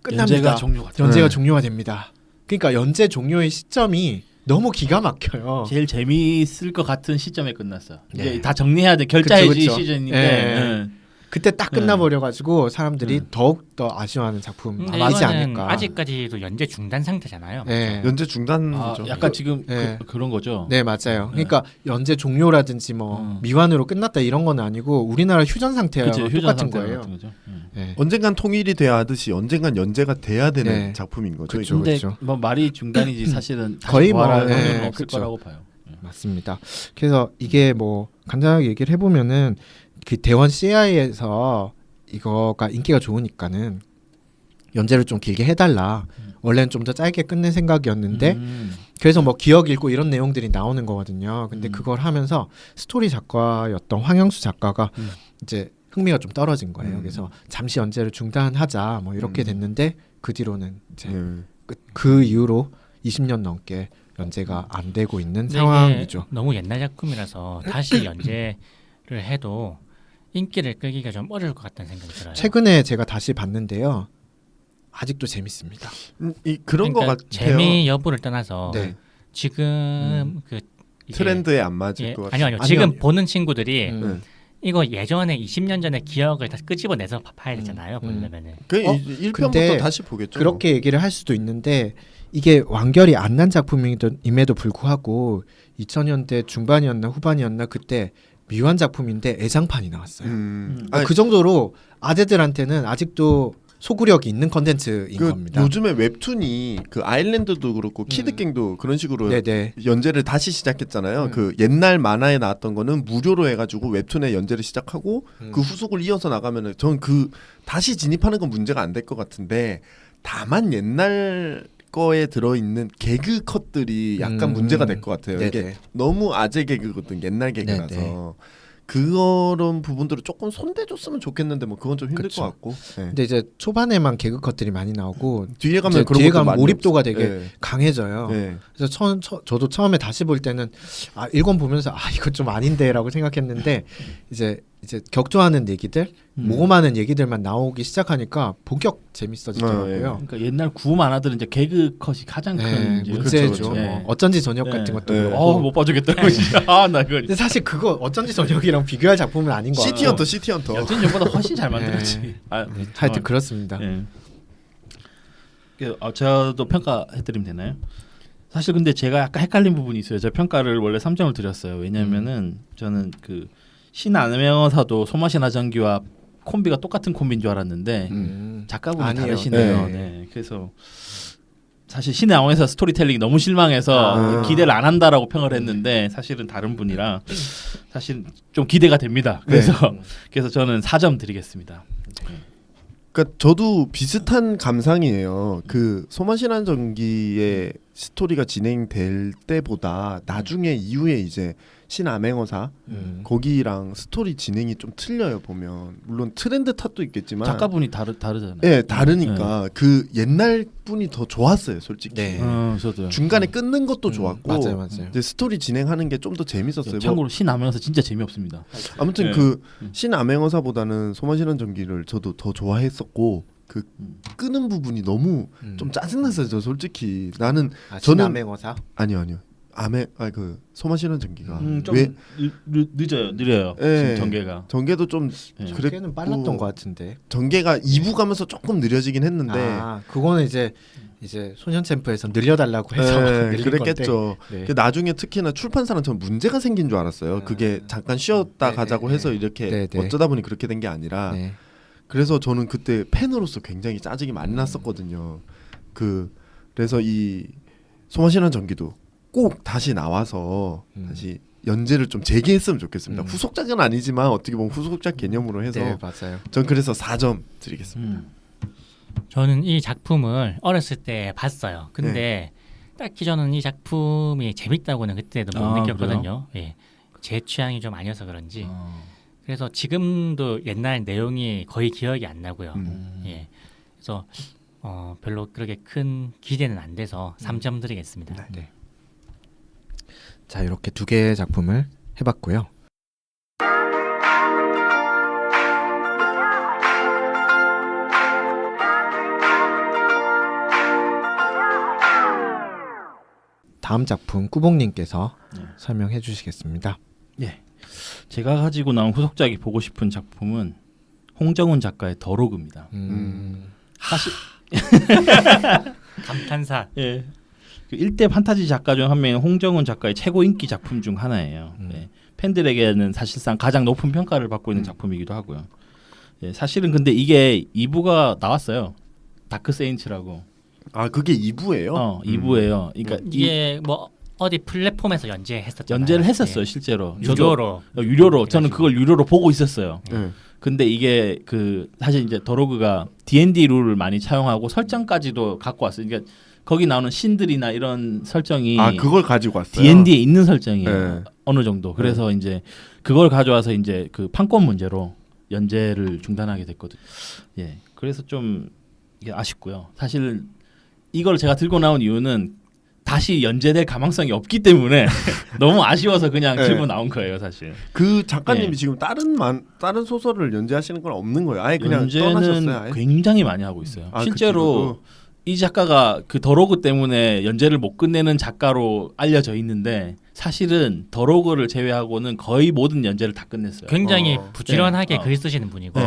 끝납니다. 연재가 종료가 돼요. 연재가 네. 종료가 됩니다. 그러니까 연재 종료의 시점이 너무 기가 막혀요. 제일 재미있을 것 같은 시점에 끝났어. 네. 이제 다 정리해야 돼. 결자해지 그쵸, 그쵸. 시즌인데. 네. 응. 그때 딱 네. 끝나버려가지고 사람들이 네. 더욱 더 아쉬워하는 작품이지 근데 이거는 않을까. 아직까지도 연재 중단 상태잖아요. 네. 연재 중단이죠. 약간 지금 네. 그런 거죠. 네 맞아요. 그러니까 연재 종료라든지 뭐 미완으로 끝났다 이런 건 아니고 우리나라 휴전 상태와 그치, 휴전 똑같은 상태 거예요. 같은 거죠. 네. 언젠간 통일이 돼야 하듯이 언젠간 연재가 돼야 되는 네. 작품인 거죠. 그쵸. 이거. 근데 그렇죠. 뭐 말이 중단이지 사실은 다시 거의 뭐, 부활할 네, 확률은 없을 그쵸. 거라고 봐요. 맞습니다. 그래서 이게 뭐 간단하게 얘기를 해보면은 그 대원 CI에서 이거가 인기가 좋으니까는 연재를 좀 길게 해달라. 원래는 좀 더 짧게 끝낼 생각이었는데 그래서 뭐 기억 잃고 이런 내용들이 나오는 거거든요. 근데 그걸 하면서 스토리 작가였던 황영수 작가가 이제 흥미가 좀 떨어진 거예요. 그래서 잠시 연재를 중단하자 뭐 이렇게 됐는데 그 뒤로는 이제 그 이후로 20년 넘게 연재가 안 되고 있는 근데 상황이죠. 이게 너무 옛날 작품이라서 다시 연재를 해도 인기를 끌기가 좀 어려울 것 같다는 생각이 들어요. 최근에 제가 다시 봤는데요. 아직도 재밌습니다. 그런 거 그러니까 같아요. 재미 여부를 떠나서 네. 지금 그 이게- 트렌드에 안 맞을 예, 것 같아요. 아니요. 지금 보는 친구들이 음. 이거 예전에 20년 전의 기억을 다 끄집어내서 봐야 되잖아요. 보려면은. 그 어? 1편부터 근데 다시 보겠죠. 그렇게 얘기를 할 수도 있는데 이게 완결이 안 난 작품임에도 불구하고 2000년대 중반이었나 후반이었나 그때 미완 작품인데 애장판이 나왔어요. 아니, 그 정도로 아재들한테는 아직도 소구력이 있는 컨텐츠인 겁니다. 요즘에 웹툰이 그 아일랜드도 그렇고 키드갱도 그런 식으로 네네. 연재를 다시 시작했잖아요. 그 옛날 만화에 나왔던 거는 무료로 해가지고 웹툰에 연재를 시작하고 그 후속을 이어서 나가면은 전 그 다시 진입하는 건 문제가 안 될 것 같은데 다만 옛날 거에 들어있는 개그 컷들이 약간 문제가 될 것 같아요. 이게 네네. 너무 아재 개그거든 옛날 개그라서 네네. 그런 부분들을 조금 손대줬으면 좋겠는데 뭐 그건 좀 힘들 그쵸. 것 같고 네. 근데 이제 초반에만 개그 컷들이 많이 나오고 뒤에 가면 이제 그런 뒤에 것도 가면 많이 몰입도가 없어요. 되게 네. 강해져요. 네. 그래서 저도 처음에 다시 볼 때는 아 일권 보면서 아 이거 좀 아닌데라고 생각했는데 이제 격조하는 얘기들 모험하는 얘기들만 나오기 시작하니까 본격 재밌어지더라고요. 예. 그러니까 옛날 구호 만화들은 이제 개그 컷이 가장 네, 큰 이제 문제죠. 그렇죠. 네. 뭐 어쩐지 저녁 네. 같은 것도 네. 그렇고. 못 봐주겠다. 진짜. 나 그거 근데 사실 그거 어쩐지 저녁이랑 비교할 작품은 아닌 것 같아요. 시티헌터 시티헌터 여튼 전보다 훨씬 잘 만들었지. 네. 아, 하여튼 그렇습니다. 예. 저도 평가해드리면 되나요? 사실 근데 제가 약간 헷갈린 부분이 있어요. 제가 평가를 원래 3점을 드렸어요. 왜냐면은 저는 그 신안면허사도 소마시나 전기와 콤비가 똑같은 콤비인 줄 알았는데 작가분이 아니에요. 다르시네요. 네. 네. 그래서 사실 신의 왕에서 스토리텔링이 너무 실망해서 아. 기대를 안 한다라고 평을 했는데 사실은 다른 분이라 사실 좀 기대가 됩니다. 그래서 그래서 저는 4점 드리겠습니다. 그러니까 저도 비슷한 감상이에요. 그 소마시난 전기의 스토리가 진행될 때보다 나중에 이후에 이제 신암행어사 거기랑 스토리 진행이 좀 틀려요. 보면 물론 트렌드 탓도 있겠지만 작가분이 다르잖아요. 네, 다르니까 그 옛날 분이 더 좋았어요, 솔직히. 네. 저도요. 중간에 끊는 것도 좋았고 맞아요. 이제 스토리 진행하는 게 좀 더 재밌었어요. 뭐 참고로 신암행어사 진짜 재미없습니다. 아무튼 네. 그 신암행어사보다는 소마시난 전기를 저도 더 좋아했었고 그 끄는 부분이 너무 좀 짜증났어요. 저 솔직히 나는 저는 신암행어사 아니요. 그 소마시는 전기가 좀 왜 느려요. 예. 지금 전개가. 전개도 좀 예. 그랬고 전개는 빨랐던 것 같은데. 전개가 2부 가면서 조금 느려지긴 했는데 아, 그거는 이제 소년 챔프에서 늘려달라고 해서 예, 늘린 그랬겠죠. 건데. 네. 그 나중에 특히나 출판사는 전 문제가 생긴 줄 알았어요. 그게 잠깐 쉬었다 네, 가자고 네, 해서 네. 이렇게 네, 네. 어쩌다 보니 그렇게 된 게 아니라 네. 그래서 저는 그때 팬으로서 굉장히 짜증이 많이 났었거든요. 그래서 이 소마시는 전기도 꼭 다시 나와서 다시 연재를 좀 재개했으면 좋겠습니다. 후속작은 아니지만 어떻게 보면 후속작 개념으로 해서 네, 맞아요. 전 그래서 4점 드리겠습니다. 저는 이 작품을 어렸을 때 봤어요. 근데 딱히 저는 이 작품이 재밌다고는 그때도 못 아, 느꼈거든요. 예. 제 취향이 좀 아니어서 그런지. 그래서 지금도 옛날 내용이 거의 기억이 안 나고요. 예. 그래서 별로 그렇게 큰 기대는 안 돼서 3점 드리겠습니다. 네. 자, 이렇게 두 개의 작품을 해봤고요. 다음 작품 꾸봉님께서 설명해 주시겠습니다. 예. 제가 가지고 나온 후속작이 보고 싶은 작품은 홍정훈 작가의 더로그입니다. 사실 감탄사. 예. 그 1대 판타지 작가 중 한 명인 홍정훈 작가의 최고 인기 작품 중 하나예요. 예. 팬들에게는 사실상 가장 높은 평가를 받고 있는 작품이기도 하고요. 예. 사실은 근데 이게 2부가 나왔어요. 다크 세인츠라고. 아 그게 2부예요? 2부예요. 그러니까 이게 뭐 어디 플랫폼에서 연재했었잖아요. 연재를 했었어요, 예. 실제로. 유료로. 유료로. 저는 그걸 유료로 보고 있었어요. 네. 근데 이게 그 사실 이제 더로그가 D&D 룰을 많이 차용하고 설정까지도 갖고 왔어요. 그러니까 거기 나오는 신들이나 이런 설정이 아 그걸 가지고 왔어요. D&D에 있는 설정이에요. 네. 어느 정도. 그래서 이제 그걸 가져와서 이제 그 판권 문제로 연재를 중단하게 됐거든요. 예. 그래서 좀 이게 아쉽고요. 사실 이걸 제가 들고 나온 이유는 다시 연재될 가망성이 없기 때문에 너무 아쉬워서 그냥 네. 들고 나온 거예요, 사실. 그 작가님이 예. 지금 다른 소설을 연재하시는 건 없는 거예요. 아예 그냥 떠나셨어요. 연재는 아예? 굉장히 많이 하고 있어요. 아, 실제로 이 작가가 그 더로그 때문에 연재를 못 끝내는 작가로 알려져 있는데 사실은 더로그를 제외하고는 거의 모든 연재를 다 끝냈어요. 굉장히 부지런하게 네. 글 쓰시는 분이고.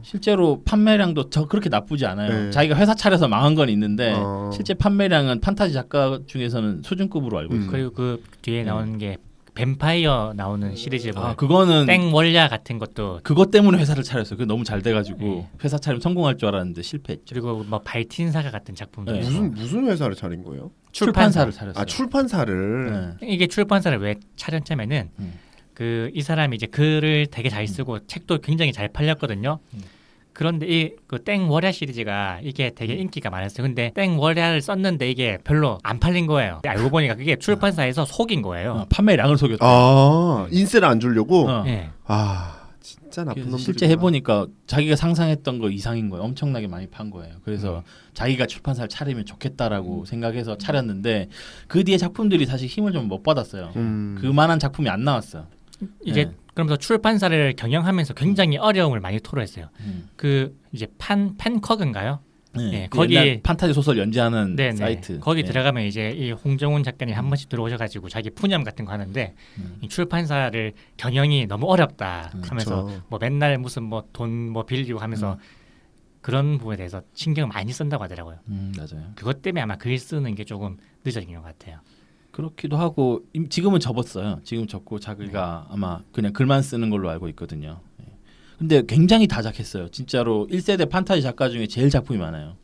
실제로 판매량도 그렇게 나쁘지 않아요. 네. 자기가 회사 차려서 망한 건 있는데 실제 실제 판매량은 판타지 작가 중에서는 수준급으로 알고 있어요. 그리고 그 뒤에 나오는 게 뱀파이어 나오는 시리즈 뭐 그거는 땡 월야 같은 것도 그것 때문에 회사를 차렸어요. 그게 너무 잘 돼가지고 네. 회사 차리면 성공할 줄 알았는데 실패했죠. 그리고 뭐 발틴사가 같은 작품도 네. 있고. 무슨 회사를 차린 거예요? 출판사를 차렸어요. 아 출판사를. 네. 이게 출판사를 왜 차렸냐면은 그 이 사람이 이제 글을 되게 잘 쓰고 책도 굉장히 잘 팔렸거든요. 그런데 이 그 땡 월야 시리즈가 이게 되게 인기가 많았어요. 근데 땡 월야를 썼는데 이게 별로 안 팔린 거예요. 알고 보니까 그게 출판사에서 속인 거예요. 판매량을 속였다. 아 인세를 안 주려고. 예. 아 진짜 나쁜 놈들. 실제 해보니까 자기가 상상했던 거 이상인 거예요. 엄청나게 많이 판 거예요. 그래서 자기가 출판사를 차리면 좋겠다라고 생각해서 차렸는데 그 뒤에 작품들이 사실 힘을 좀 못 받았어요. 그만한 작품이 안 나왔어요. 이제 네. 그러면서 출판사를 경영하면서 굉장히 어려움을 많이 토로했어요. 그 이제 팬커그인가요? 네. 예, 그 거기- 옛날 판타지 소설 연재하는 네네. 사이트. 거기 네. 들어가면 이제 이 홍정훈 작가님 한 번씩 들어오셔가지고 자기 푸념 같은 거 하는데 이 출판사를 경영이 너무 어렵다 하면서 그쵸. 뭐 맨날 무슨 뭐 돈 뭐 빌리고 하면서 그런 부분에 대해서 신경을 많이 쓴다고 하더라고요. 맞아요. 그것 때문에 아마 글 쓰는 게 조금 늦어진 것 같아요. 그렇기도 하고 지금은 접었어요. 지금 접고 자기가 아마 그냥 글만 쓰는 걸로 알고 있거든요. 예. 근데 굉장히 다작했어요. 진짜로 1세대 판타지 작가 중에 제일 작품이 많아요.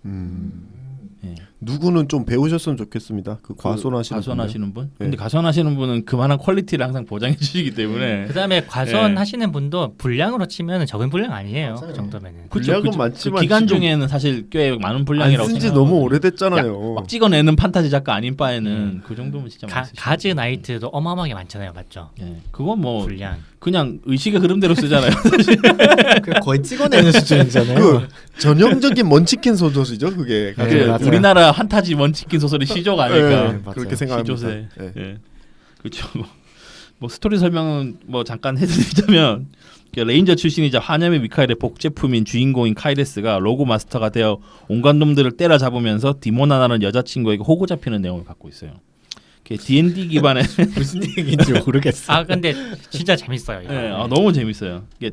예. 누구는 좀 배우셨으면 좋겠습니다. 그 과손하시는 과손하시는 분? 네. 근데 과손하시는 분은 그만한 퀄리티를 항상 보장해 주시기 때문에 그다음에 과선 네. 하시는 분도 분량으로 치면 적은 분량 아니에요. 맞아요. 그 정도면은. 분량은 많지만 그 기간 지금 중에는 사실 꽤 많은 분량이라고 안쓴지 생각하거든요. 너무 오래됐잖아요. 막 찍어내는 판타지 작가 아닌 바에는 그 정도면 진짜 많이 쓰시죠. 가즈 나이트도 어마어마하게 많잖아요, 맞죠? 예. 그건 뭐 분량. 그냥 의식의 흐름대로 쓰잖아요. 그냥 거의 찍어내는 수준이잖아요. 그 전형적인 먼치킨 소설이죠. 그게. 네, 그 맞아요. 우리나라 판타지 먼치킨 소설의 시조가 아닐까. 네, 맞아요. 그렇게 생각합니다. 시조세. 네. 예. 그렇죠. 뭐 스토리 설명은 뭐 잠깐 해드리자면 그 레인저 출신이자 화염의 미카엘의 복제품인 주인공인 카이레스가 로고 마스터가 되어 온갖 놈들을 때려잡으면서 디모나라는 여자친구에게 호구 잡히는 내용을 갖고 있어요. D&D 기반의 무슨 얘기인지 모르겠어. 아 근데 진짜 재밌어요. 이거. 네, 너무 재밌어요. 이게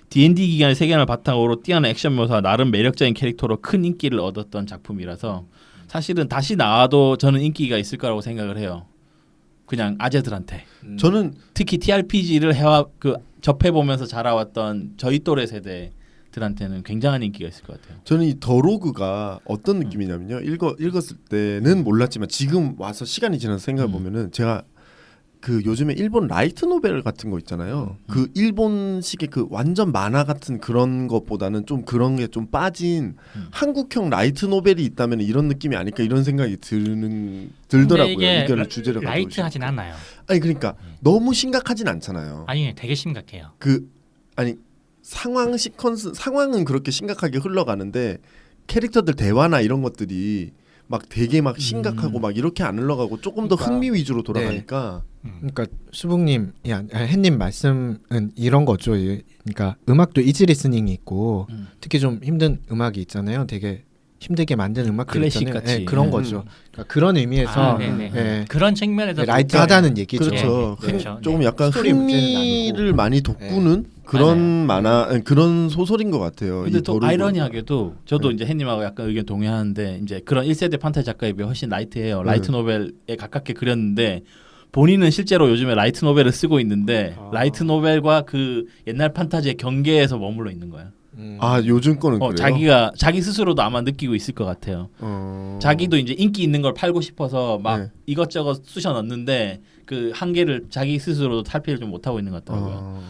D&D 기간의 세계관을 바탕으로 뛰어난 액션 묘사, 나름 매력적인 캐릭터로 큰 인기를 얻었던 작품이라서 사실은 다시 나와도 저는 인기가 있을 거라고 생각을 해요. 그냥 아재들한테. 저는 특히 TRPG를 접해 보면서 자라왔던 저희 또래 세대들한테는 굉장한 인기가 있을 것 같아요. 저는 이 더로그가 어떤 느낌이냐면요. 읽었을 때는 몰랐지만 지금 와서 시간이 지나서 생각해 보면은 제가 그 요즘에 일본 라이트 노벨 같은 거 있잖아요. 그 일본식의 그 완전 만화 같은 그런 것보다는 좀 그런 게 좀 빠진 한국형 라이트 노벨이 있다면 이런 느낌이 아닐까 이런 생각이 들더라고요. 이게 이거를 주제를 라이트하진 않아요. 아니 그러니까 너무 심각하진 않잖아요. 아니 되게 심각해요. 아니 상황 시퀀스 상황은 그렇게 심각하게 흘러가는데 캐릭터들 대화나 이런 것들이 막 되게 막 심각하고 막 이렇게 안 흘러가고 조금 더 그러니까, 흥미 위주로 돌아가니까 그러니까 수북님, 햇님 말씀은 이런 거죠. 그러니까 음악도 이지 리스닝이 있고 특히 좀 힘든 음악이 있잖아요. 되게 힘들게 만든 음악들 클래식 있잖아요. 같이. 네, 그런 거죠. 그러니까 그런 의미에서 네네. 네, 그런 측면에서 라이트하다는 얘기죠. 그렇죠. 네, 그렇죠. 조금 약간 스토리 문제는 흥미를 아니고. 많이 돋구는 그런 만화 그런 소설인 것 같아요. 근데 이 또 더로그. 아이러니하게도 저도 이제 햇님하고 약간 의견 동의하는데 이제 그런 1세대 판타지 작가에 비해 훨씬 라이트해요. 라이트 노벨에 가깝게 그렸는데 본인은 실제로 요즘에 라이트 노벨을 쓰고 있는데 라이트 노벨과 그 옛날 판타지의 경계에서 머물러 있는 거야. 아 요즘 거는 그래요? 자기 스스로도 아마 느끼고 있을 것 같아요. 자기도 이제 인기 있는 걸 팔고 싶어서 막 네. 이것저것 쑤셔 넣는데 그 한계를 자기 스스로도 탈피를 좀 못하고 있는 것 같더라고요.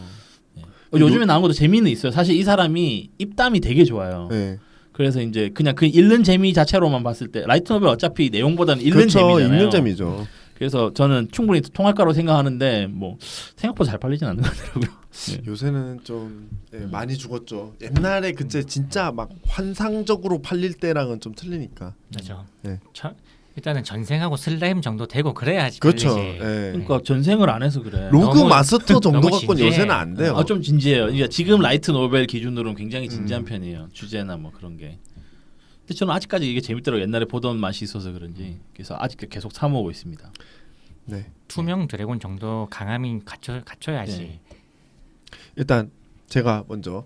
요즘에 나온 것도 재미는 있어요. 사실 이 사람이 입담이 되게 좋아요. 네. 그래서 이제 그냥 그 읽는 재미 자체로만 봤을 때 라이트 노벨 어차피 내용보다는 읽는 그렇죠. 재미잖아요. 읽는 재미죠. 그래서 저는 충분히 통할 거라고 생각하는데 뭐 생각보다 잘 팔리진 않는 것 같더라고요. 네. 요새는 좀 많이 죽었죠. 옛날에 그때 진짜 막 환상적으로 팔릴 때랑은 좀 틀리니까. 그렇죠. 네. 일단은 전생하고 슬라임 정도 되고 그래야지 그렇죠. 팔리지. 그러니까 전생을 안 해서 그래. 로그 너무- 마스터 정도 너무 갖고는 진지해. 요새는 안 돼요. 좀 진지해요. 그러니까 지금 라이트 노벨 기준으로는 굉장히 진지한 편이에요. 주제나 뭐 그런 게. 근데 저는 아직까지 이게 재밌더라고요. 옛날에 보던 맛이 있어서 그런지. 그래서 아직도 계속 사 모으고 있습니다. 네. 투명 드래곤 정도 강함이 갖춰야지. 네. 일단 제가 먼저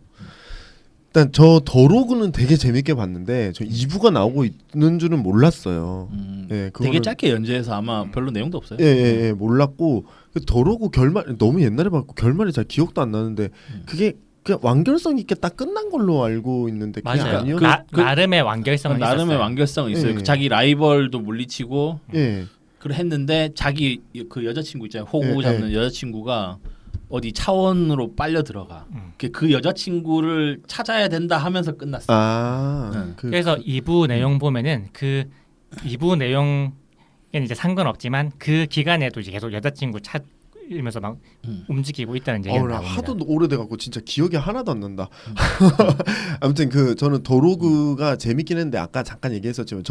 일단 저 더로그는 되게 재밌게 봤는데 저 2부가 나오고 있는 줄은 몰랐어요. 예, 되게 짧게 연재해서 아마 별로 내용도 없어요. 예, 몰랐고 그 더로그 결말 너무 옛날에 봤고 결말이 잘 기억도 안 나는데 그게 그냥 완결성 있게 딱 끝난 걸로 알고 있는데 그게 맞아요. 아니었. 나름의 완결성은 나름의 있었어요. 완결성은 있어요. 예. 자기 라이벌도 물리치고 예. 그걸 했는데 자기 그 여자친구 있잖아요. 호구 예, 잡는 여자친구가 어디 차원으로 빨려 들어가. 그 여자친구를 찾아야 된다 하면서 끝났어. 아. 그래서 2부 내용 보면은 그 2부 내용에는 이제 상관없지만 그 기간에도 이제 계속 여자친구 찾으면서 막 움직이고 있다는 얘기가 나 나옵니다. 하도 오래돼 갖고 진짜 기억이 하나도 안 난다. 아무튼 저는 더로그가 재밌긴 했는데 아까 잠깐 얘기했었지만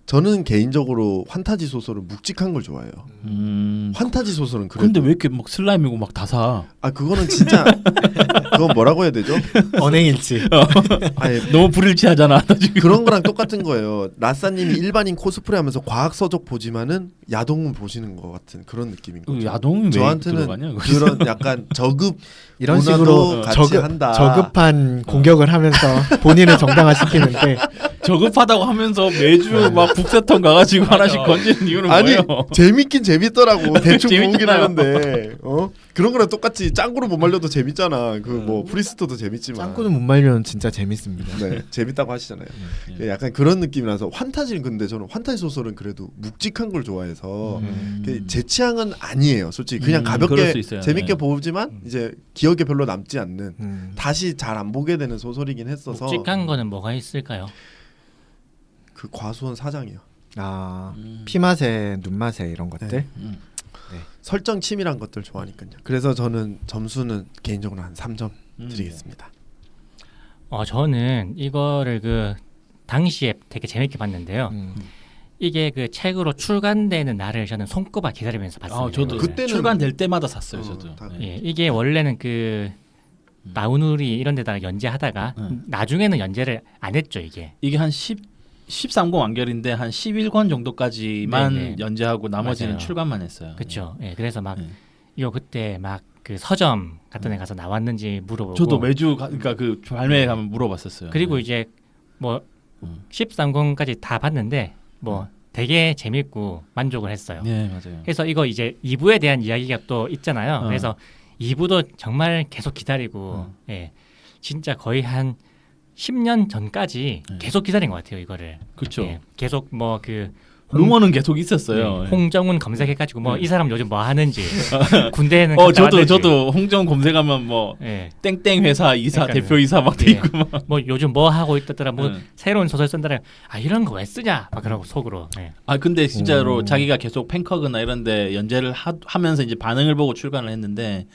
저는 개인적으로 환타지 소설은 묵직한 걸 좋아해요. 환타지 소설은 그래도 근데 왜 이렇게 막 슬라임이고 막 다 사? 그거는 진짜 그건 뭐라고 해야 되죠? 언행일치. 아니 너무 불일치하잖아. 지금. 그런 거랑 똑같은 거예요. 라싸님이 일반인 코스프레하면서 과학 서적 보지만은 야동은 보시는 것 같은 그런 느낌인 거죠. 야동이 왜 저한테는 들어가냐? 그런 약간 저급 이런 문화도 식으로 같이 한다. 저급한 공격을 하면서 본인을 정당화시키는데 저급하다고 하면서 매주 막 북새통 가가지고 하나씩 건지는 이유는 아니 뭐예요? 재밌긴 재밌더라고. 대충 보긴 재밌잖아요. 하는데 그런 거랑 똑같이 짱구로 못 말려도 재밌잖아. 그 뭐 프리스토도 재밌지만 짱구는 못 말리면 진짜 재밌습니다. 네 재밌다고 하시잖아요. 약간 그런 느낌이라서 환타지는 근데 저는 환타지 소설은 그래도 묵직한 걸 좋아해서 제 취향은 아니에요. 솔직히 그냥 그럴 가볍게 수 있어요. 재밌게 네. 보지만 이제 기억에 별로 남지 않는 다시 잘 안 보게 되는 소설이긴 했어서 묵직한 거는 뭐가 있을까요? 그 과수원 사장이요. 피맛에 눈맛에 이런 것들. 설정 치밀한 것들 좋아하니까요. 그래서 저는 점수는 개인적으로 한 3점 드리겠습니다. 저는 이거를 그 당시에 되게 재밌게 봤는데요. 이게 그 책으로 출간되는 날을 저는 손꼽아 기다리면서 봤습니다. 저도 그때는- 출간될 때마다 샀어요. 저도. 다- 네. 예, 이게 원래는 그 나우누리 이런 데다가 연재하다가 나중에는 연재를 안 했죠, 이게. 이게 한 10 13권 완결인데 한 11권 정도까지만 네네. 연재하고 나머지는 맞아요. 출간만 했어요. 그렇죠. 예, 그래서 막 네. 이거 그때 막 그 서점 같은 데 가서 나왔는지 물어보고 저도 매주 그러니까 그 발매회 가면 물어봤었어요. 그리고 네. 이제 뭐 음. 13권까지 다 봤는데 뭐 되게 재밌고 만족을 했어요. 네, 맞아요. 그래서 이거 이제 2부에 대한 이야기가 또 있잖아요. 그래서 2부도 정말 계속 기다리고 예. 진짜 거의 한 10년 전까지 네. 계속 기다린 것 같아요, 이거를. 그렇죠. 예. 계속 뭐 그 루머는 계속 있었어요. 네, 홍정훈 검색해가지고 뭐 네. 이 사람 요즘 뭐 하는지 군대에는 저도 홍정 검색하면 뭐 예. 땡땡 회사 이사 그러니까요. 대표 이사 막 돼 네. 있고 막. 뭐 요즘 뭐 하고 있다더라 뭐 네. 새로운 소설 쓴다라 아 이런 거 왜 쓰냐 막 그러고 속으로 예. 아 근데 진짜로 오. 자기가 계속 팬커그나 이런데 연재를 하면서 이제 반응을 보고 출간을 했는데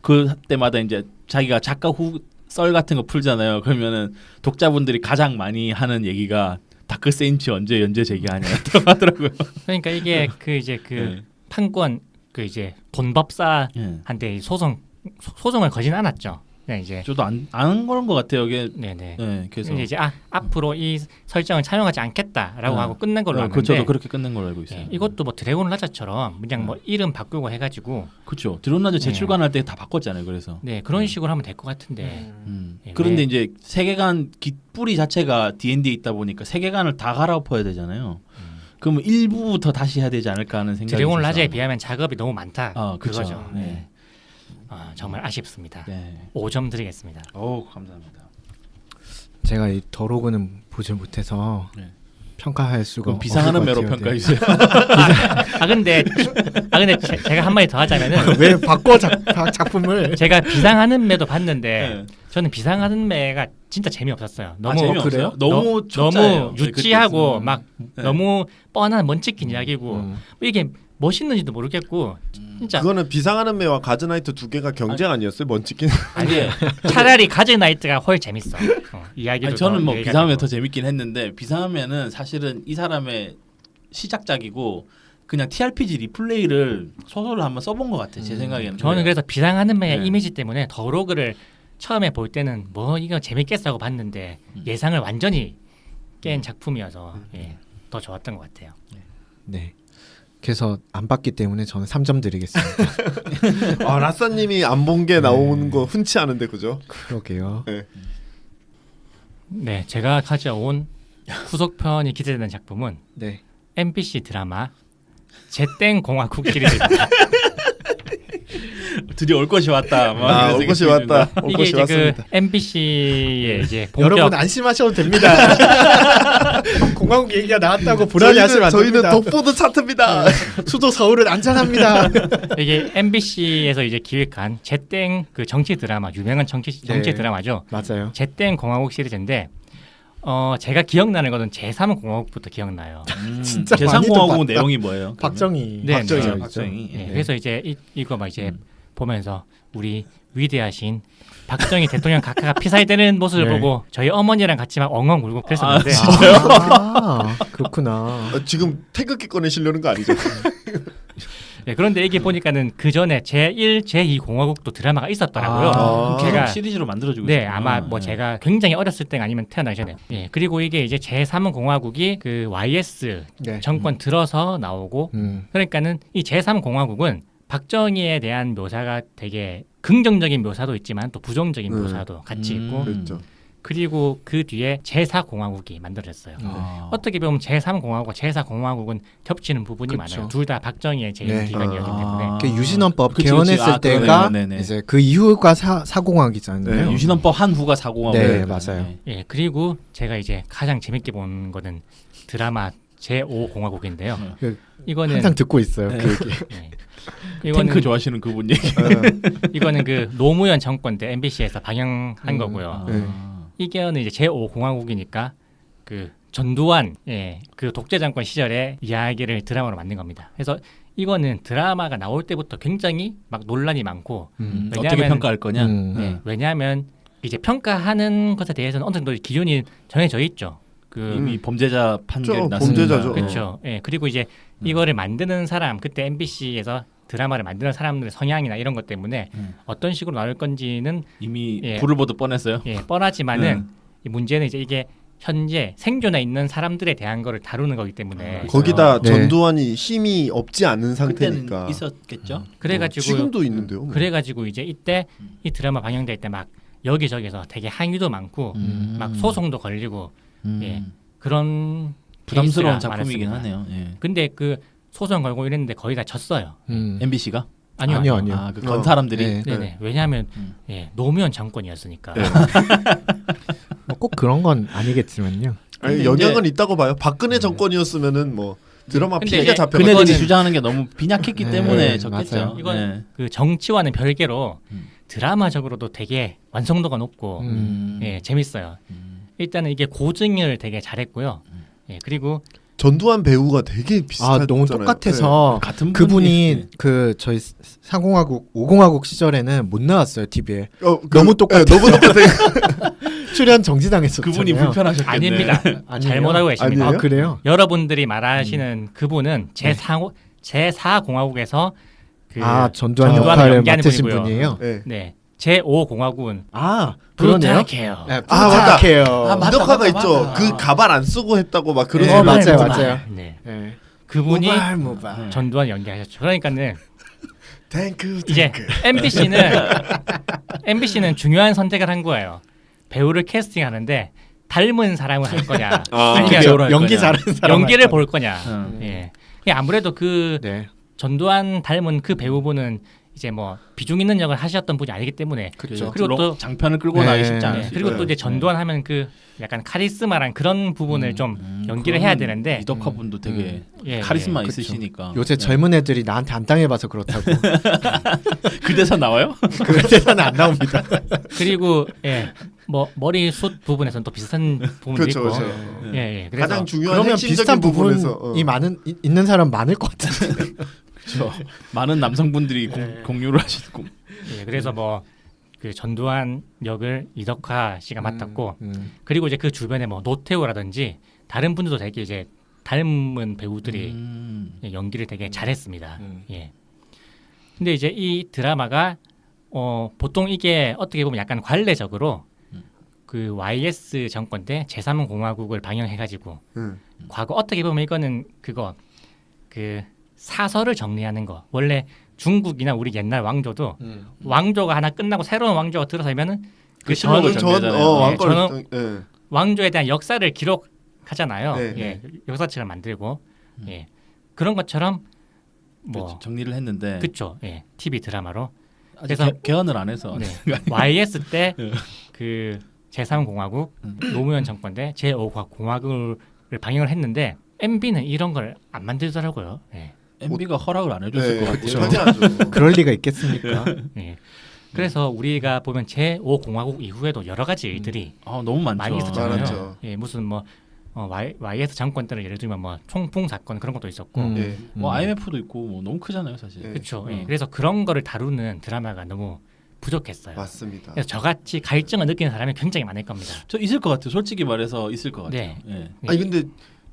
그 때마다 이제 자기가 작가 후 썰 같은 거 풀잖아요. 그러면은 독자분들이 가장 많이 하는 얘기가 다크 세인츠 언제 연재 재개하냐고 하더라고요. 그러니까 이게 그 이제 그 네. 판권 그 이제 돈법사한테 예. 소송을 거진 않았죠. 그냥 이제 저도 안 그런 것 같아요. 이게 네네. 네, 그래서 이제 앞으로 이 설정을 차용하지 않겠다라고 네. 하고 끝낸 걸로 그 아는데 저도 그렇게 끝낸 걸로 알고 있어요. 예, 이것도 뭐 드래곤 라자처럼 그냥 뭐 이름 바꾸고 해가지고 그렇죠. 드론라저 네. 재출간할 때 다 바꿨잖아요. 그래서 네 그런 식으로 하면 될 것 같은데 예, 그런데 왜- 이제 세계관 뿌리 자체가 D&D에 있다 보니까 세계관을 다 갈아엎어야 되잖아요. 그러면 일부부터 다시 해야 되지 않을까 하는 생각이 드래곤 있어서. 라자에 비하면 작업이 너무 많다. 아, 그쵸. 그거죠. 네. 네. 정말 아쉽습니다. 네. 5점 드리겠습니다. 어우, 감사합니다. 제가 이 더로그는 보질 못해서 네. 평가할 수가 그럼 비상하는 없을 것 매로 같아요. 평가해 주세요. 근데 제가 한마디 더 하자면은 네. 왜 바꿔 작품을? 제가 비상하는 매도 봤는데 네. 저는 비상하는 매가 진짜 재미없었어요. 너무 재미없어요? 그래요? 너무 촉자예요. 너무 유치하고 그때. 막 네. 너무 뻔한 먼치킨 이야기고 음. 이게 멋있는지도 모르겠고 진짜 그거는 비상하는 매와 가즈나이트 두 개가 경쟁 아니었어요? 먼치킨. 아니, 차라리 가즈나이트가 훨 재밌어. 이야기도 아니 저는 더 뭐 얘기가 비상하면 되고. 더 재밌긴 했는데 비상하면은 사실은 이 사람의 시작작이고 그냥 TRPG 리플레이를 소설을 한번 써본 것 같아. 제 생각에는. 저는 그래요. 그래서 비상하는 매의 네. 이미지 때문에 더로그를 처음에 볼 때는 뭐 이거 재밌겠어 하고 봤는데 예상을 완전히 깬 작품이어서 예, 더 좋았던 것 같아요. 네. 그래서 안 봤기 때문에 저는 3점 드리겠습니다. 아 라싸님이 안 본 게 나오는 거 흔치 않은데 그죠? 그러게요. 네, 제가 가져온 후속편이 기대되는 작품은 네. MBC 드라마 제땡 공화국 시리즈입니다. 드디어 올 것이 왔다. 막 아, 이런 올 것이 생각이 왔다. 듭니다. 올 이게 것이 이제 그 왔습니다. MBC의 이제 본격 여러분 안심하셔도 됩니다. 공화국 얘기가 나왔다고 불안해하시면 안 저희는 됩니다. 독보드 차트입니다. 수도 서울은 안전합니다. 이게 MBC에서 이제 기획한 제땡 그 정치 드라마 유명한 정치 네. 드라마죠. 맞아요. 제땡 공화국 시리즈인데 제가 기억나는 것은 제3 공화국부터 기억나요. 진짜 제3공화국 많이도 내용이 뭐예요? 박정희. 네, 박정희. 네. 박정희. 예, 예. 그래서 이제 이거 막 이제 보면서 우리 위대하신 박정희 대통령 각하가 피살되는 모습을 네. 보고 저희 어머니랑 같이 막 엉엉 울고 그랬었는데 아, 그렇구나. 지금 태극기 꺼내시려는 거 아니죠? 예, 그런데 이게 보니까는 그 전에 제1, 제2 공화국도 드라마가 있었더라고요. 아. 계속 제가 시리즈로 만들어주고 네, 있구나. 아마 뭐 네. 제가 굉장히 어렸을 때가 아니면 태어나기 전에. 예, 그리고 이게 이제 제3 공화국이 그 YS 네. 정권 들어서 나오고 그러니까는 이 제3 공화국은 박정희에 대한 묘사가 되게 긍정적인 묘사도 있지만 또 부정적인 묘사도 같이 있고 그렇죠. 그리고 그 뒤에 제4 공화국이 만들어졌어요. 아. 어떻게 보면 제3 공화국과 제4 공화국은 겹치는 부분이 그쵸. 많아요. 둘 다 박정희의 재임 네. 기간이었기 때문에. 아. 그 유신헌법 그치, 개헌했을 그치. 아, 때가 그러네요. 네네. 이제 그 이후가 사공화국이잖아요. 네, 유신헌법 한 후가 사공화국. 네, 맞아요. 예, 그리고 제가 이제 가장 재밌게 본 거는 드라마 제5 공화국인데요. 그 이거는 항상 듣고 있어요. 네. 그 얘기. 예. 탱크 좋아하시는 그분 얘기. 이거는 그 노무현 정권 때 MBC에서 방영한 거고요. 네. 이게는 이제 제5 공화국이니까 그 전두환 그 독재 정권 시절의 이야기를 드라마로 만든 겁니다. 그래서 이거는 드라마가 나올 때부터 굉장히 막 논란이 많고 어떻게 왜냐하면- 평가할 거냐? 네, 왜냐하면 이제 평가하는 것에 대해서는 어느 정도 기준이 정해져 있죠. 그 이미 범죄자 판결 저 났으니까. 범죄자죠. 그렇죠. 예, 그리고 이제 이거를 만드는 사람 그때 MBC에서 드라마를 만드는 사람들의 성향이나 이런 것 때문에 어떤 식으로 나올 건지는 이미 예. 불을 보듯 뻔했어요. 뻔하지만은 이 문제는 이제 이게 현재 생존해 있는 사람들에 대한 거를 다루는 거기 때문에 거기다 네. 전두환이 힘이 없지 않은 상태니까. 그때는 있었겠죠. 그래가지고 지금도 있는데요. 뭐. 그래가지고 이제 이때 이 드라마 방영될 때 막 여기저기서 되게 항의도 많고 막 소송도 걸리고 예, 그런 부담스러운 케이스가 작품이긴 많았습니다. 하네요. 예. 근데 그 소송 걸고 이랬는데 거의 다 졌어요. MBC가 아니요. 아니요. 건 사람들이 네. 네네. 왜냐하면 예, 노무현 정권이었으니까. 네. 꼭 그런 건 아니겠지만요. 아니, 근데 영향은 있다고 봐요. 박근혜 정권이었으면은 뭐 드라마 근데 피해가 이제 잡혀. 그네들이 그거는- 주장하는 게 너무 빈약했기 네, 때문에 네, 적겠죠. 맞아요. 이건 네. 그 정치와는 별개로 음. 드라마적으로도 되게 완성도가 높고 예, 재밌어요. 일단은 이게 고증을 되게 잘했고요. 예, 그리고 전두환 배우가 되게 비슷하잖아요. 너무 똑같아서 같은 그분이 분이- 그 저희 4공화국 5공화국 시절에는 못 나왔어요 TV에. 그- 너무 똑같아. 너무 똑같아요. 출연 정지당했었잖아요. 그분이 불편하셨겠네. 아닙니다. 아니에요? 잘못 알고 계십니다. 아니에요? 아 그래요? 여러분들이 말하시는 그분은 제4공화국에서 그 전두환 전두환을 역할을 연기하는 맡으신 분이고요. 분이에요. 네. 네. 제5공화국은 그러네요. 부탁해요. 네, 아, 맞다. 부탁해요. 아, 맞다, 이덕화가 맞다, 있죠. 맞다. 그 가발 안 쓰고 했다고 막 그런 네, 소리. 맞아요, 모발. 맞아요. 네. 네. 그분이 모발. 전두환 연기하셨죠. 그러니까는 탱크. 이제 MBC는 중요한 선택을 한 거예요. 배우를 캐스팅하는데 닮은 사람을 할 거냐, 아니면 배우를 할 연기 거냐. 잘하는 사람 연기를 할 볼 거냐. 음. 예. 아무래도 그 네. 전두환 닮은 그 배우분은 이제 뭐 비중 있는 역을 하셨던 분이 아니기 때문에 그렇죠. 그리고 또 장편을 끌고 네. 나기 쉽지 않을 네, 수 그리고 있어요. 또 이제 전두환 하면 그 약간 카리스마란 그런 부분을 좀 연기를 해야 되는데 이덕화 분도 되게 예, 카리스마 예. 있으시니까. 요새 네. 젊은 애들이 나한테 안 당해봐서 그렇다고. 그 대사 나와요? 그 대사는 안 나옵니다. 그리고 예, 뭐 머리숱 부분에서는 또 비슷한 부분도 그렇죠, 있고 그렇죠. 예, 예. 그래서 가장 중요한 그러면 핵심적인 비슷한 부분에서 부분이 많은 있는 사람 많을 것 같은데. 그렇죠. 많은 남성분들이 공유를 하시고. 예, 그래서 뭐 그 전두환 역을 이덕화 씨가 맡았고 그리고 이제 그 주변에 뭐 노태우라든지 다른 분들도 되게 이제 닮은 배우들이 예, 연기를 되게 잘했습니다. 예. 근데 이제 이 드라마가 보통 이게 어떻게 보면 약간 관례적으로 그 YS 정권 때 제3공화국을 방영해가지고 과거 어떻게 보면 이거는 그거 그 사설을 정리하는 거. 원래 중국이나 우리 옛날 왕조도 왕조가 하나 끝나고 새로운 왕조가 들어서면은 그 실록을 전 정리하잖아요. 왕권. 왕조에 대한 역사를 기록하잖아요. 네. 예, 역사책을 만들고 예, 그런 것처럼 뭐 그렇죠. 정리를 했는데 그쵸. 예, TV 드라마로 아직 그래서- 개헌을 안 해서. 네. YS 때 그 제3공화국 노무현 정권 때 제5공화국을 방영을 했는데 MB는 이런 걸 안 만들더라고요. 예. MB가 허락을 안 해줬을 것 같아요. 당연하죠. 그럴 리가 있겠습니까? 예. 그래서 우리가 보면 제5공화국 이후에도 여러 가지 일들이 너무 많죠. 많이 있었잖아요. 많았죠. 예, 무슨 뭐 YS 정권 때는 예를 들면 뭐 총풍 사건 그런 것도 있었고, 예. 뭐 IMF도 있고 뭐 너무 크잖아요, 사실. 예. 그렇죠. 예, 그래서 그런 거를 다루는 드라마가 너무 부족했어요. 맞습니다. 그래서 저같이 갈증을 느끼는 사람이 굉장히 많을 겁니다. 저 있을 것 같아요. 솔직히 말해서 있을 것 같아요. 네. 예. 아니 근데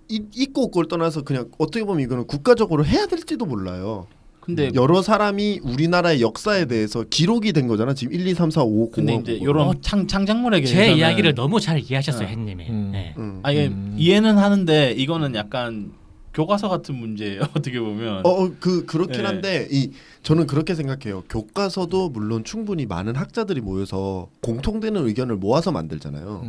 있고 그걸 떠나서 그냥 어떻게 보면 이거는 국가적으로 해야 될지도 몰라요. 근데 여러 사람이 우리나라의 역사에 대해서 기록이 된 거잖아. 지금 1, 2, 3, 4, 5, 0. 근데 이제 이런 창작물에 제 대해서는 이야기를 너무 잘 이해하셨어요, 어. 햇님이. 예. 아예 이해는 하는데 이거는 약간 교과서 같은 문제예요. 어떻게 보면. 그렇긴 네. 한데 저는 그렇게 생각해요. 교과서도 물론 충분히 많은 학자들이 모여서 공통되는 의견을 모아서 만들잖아요.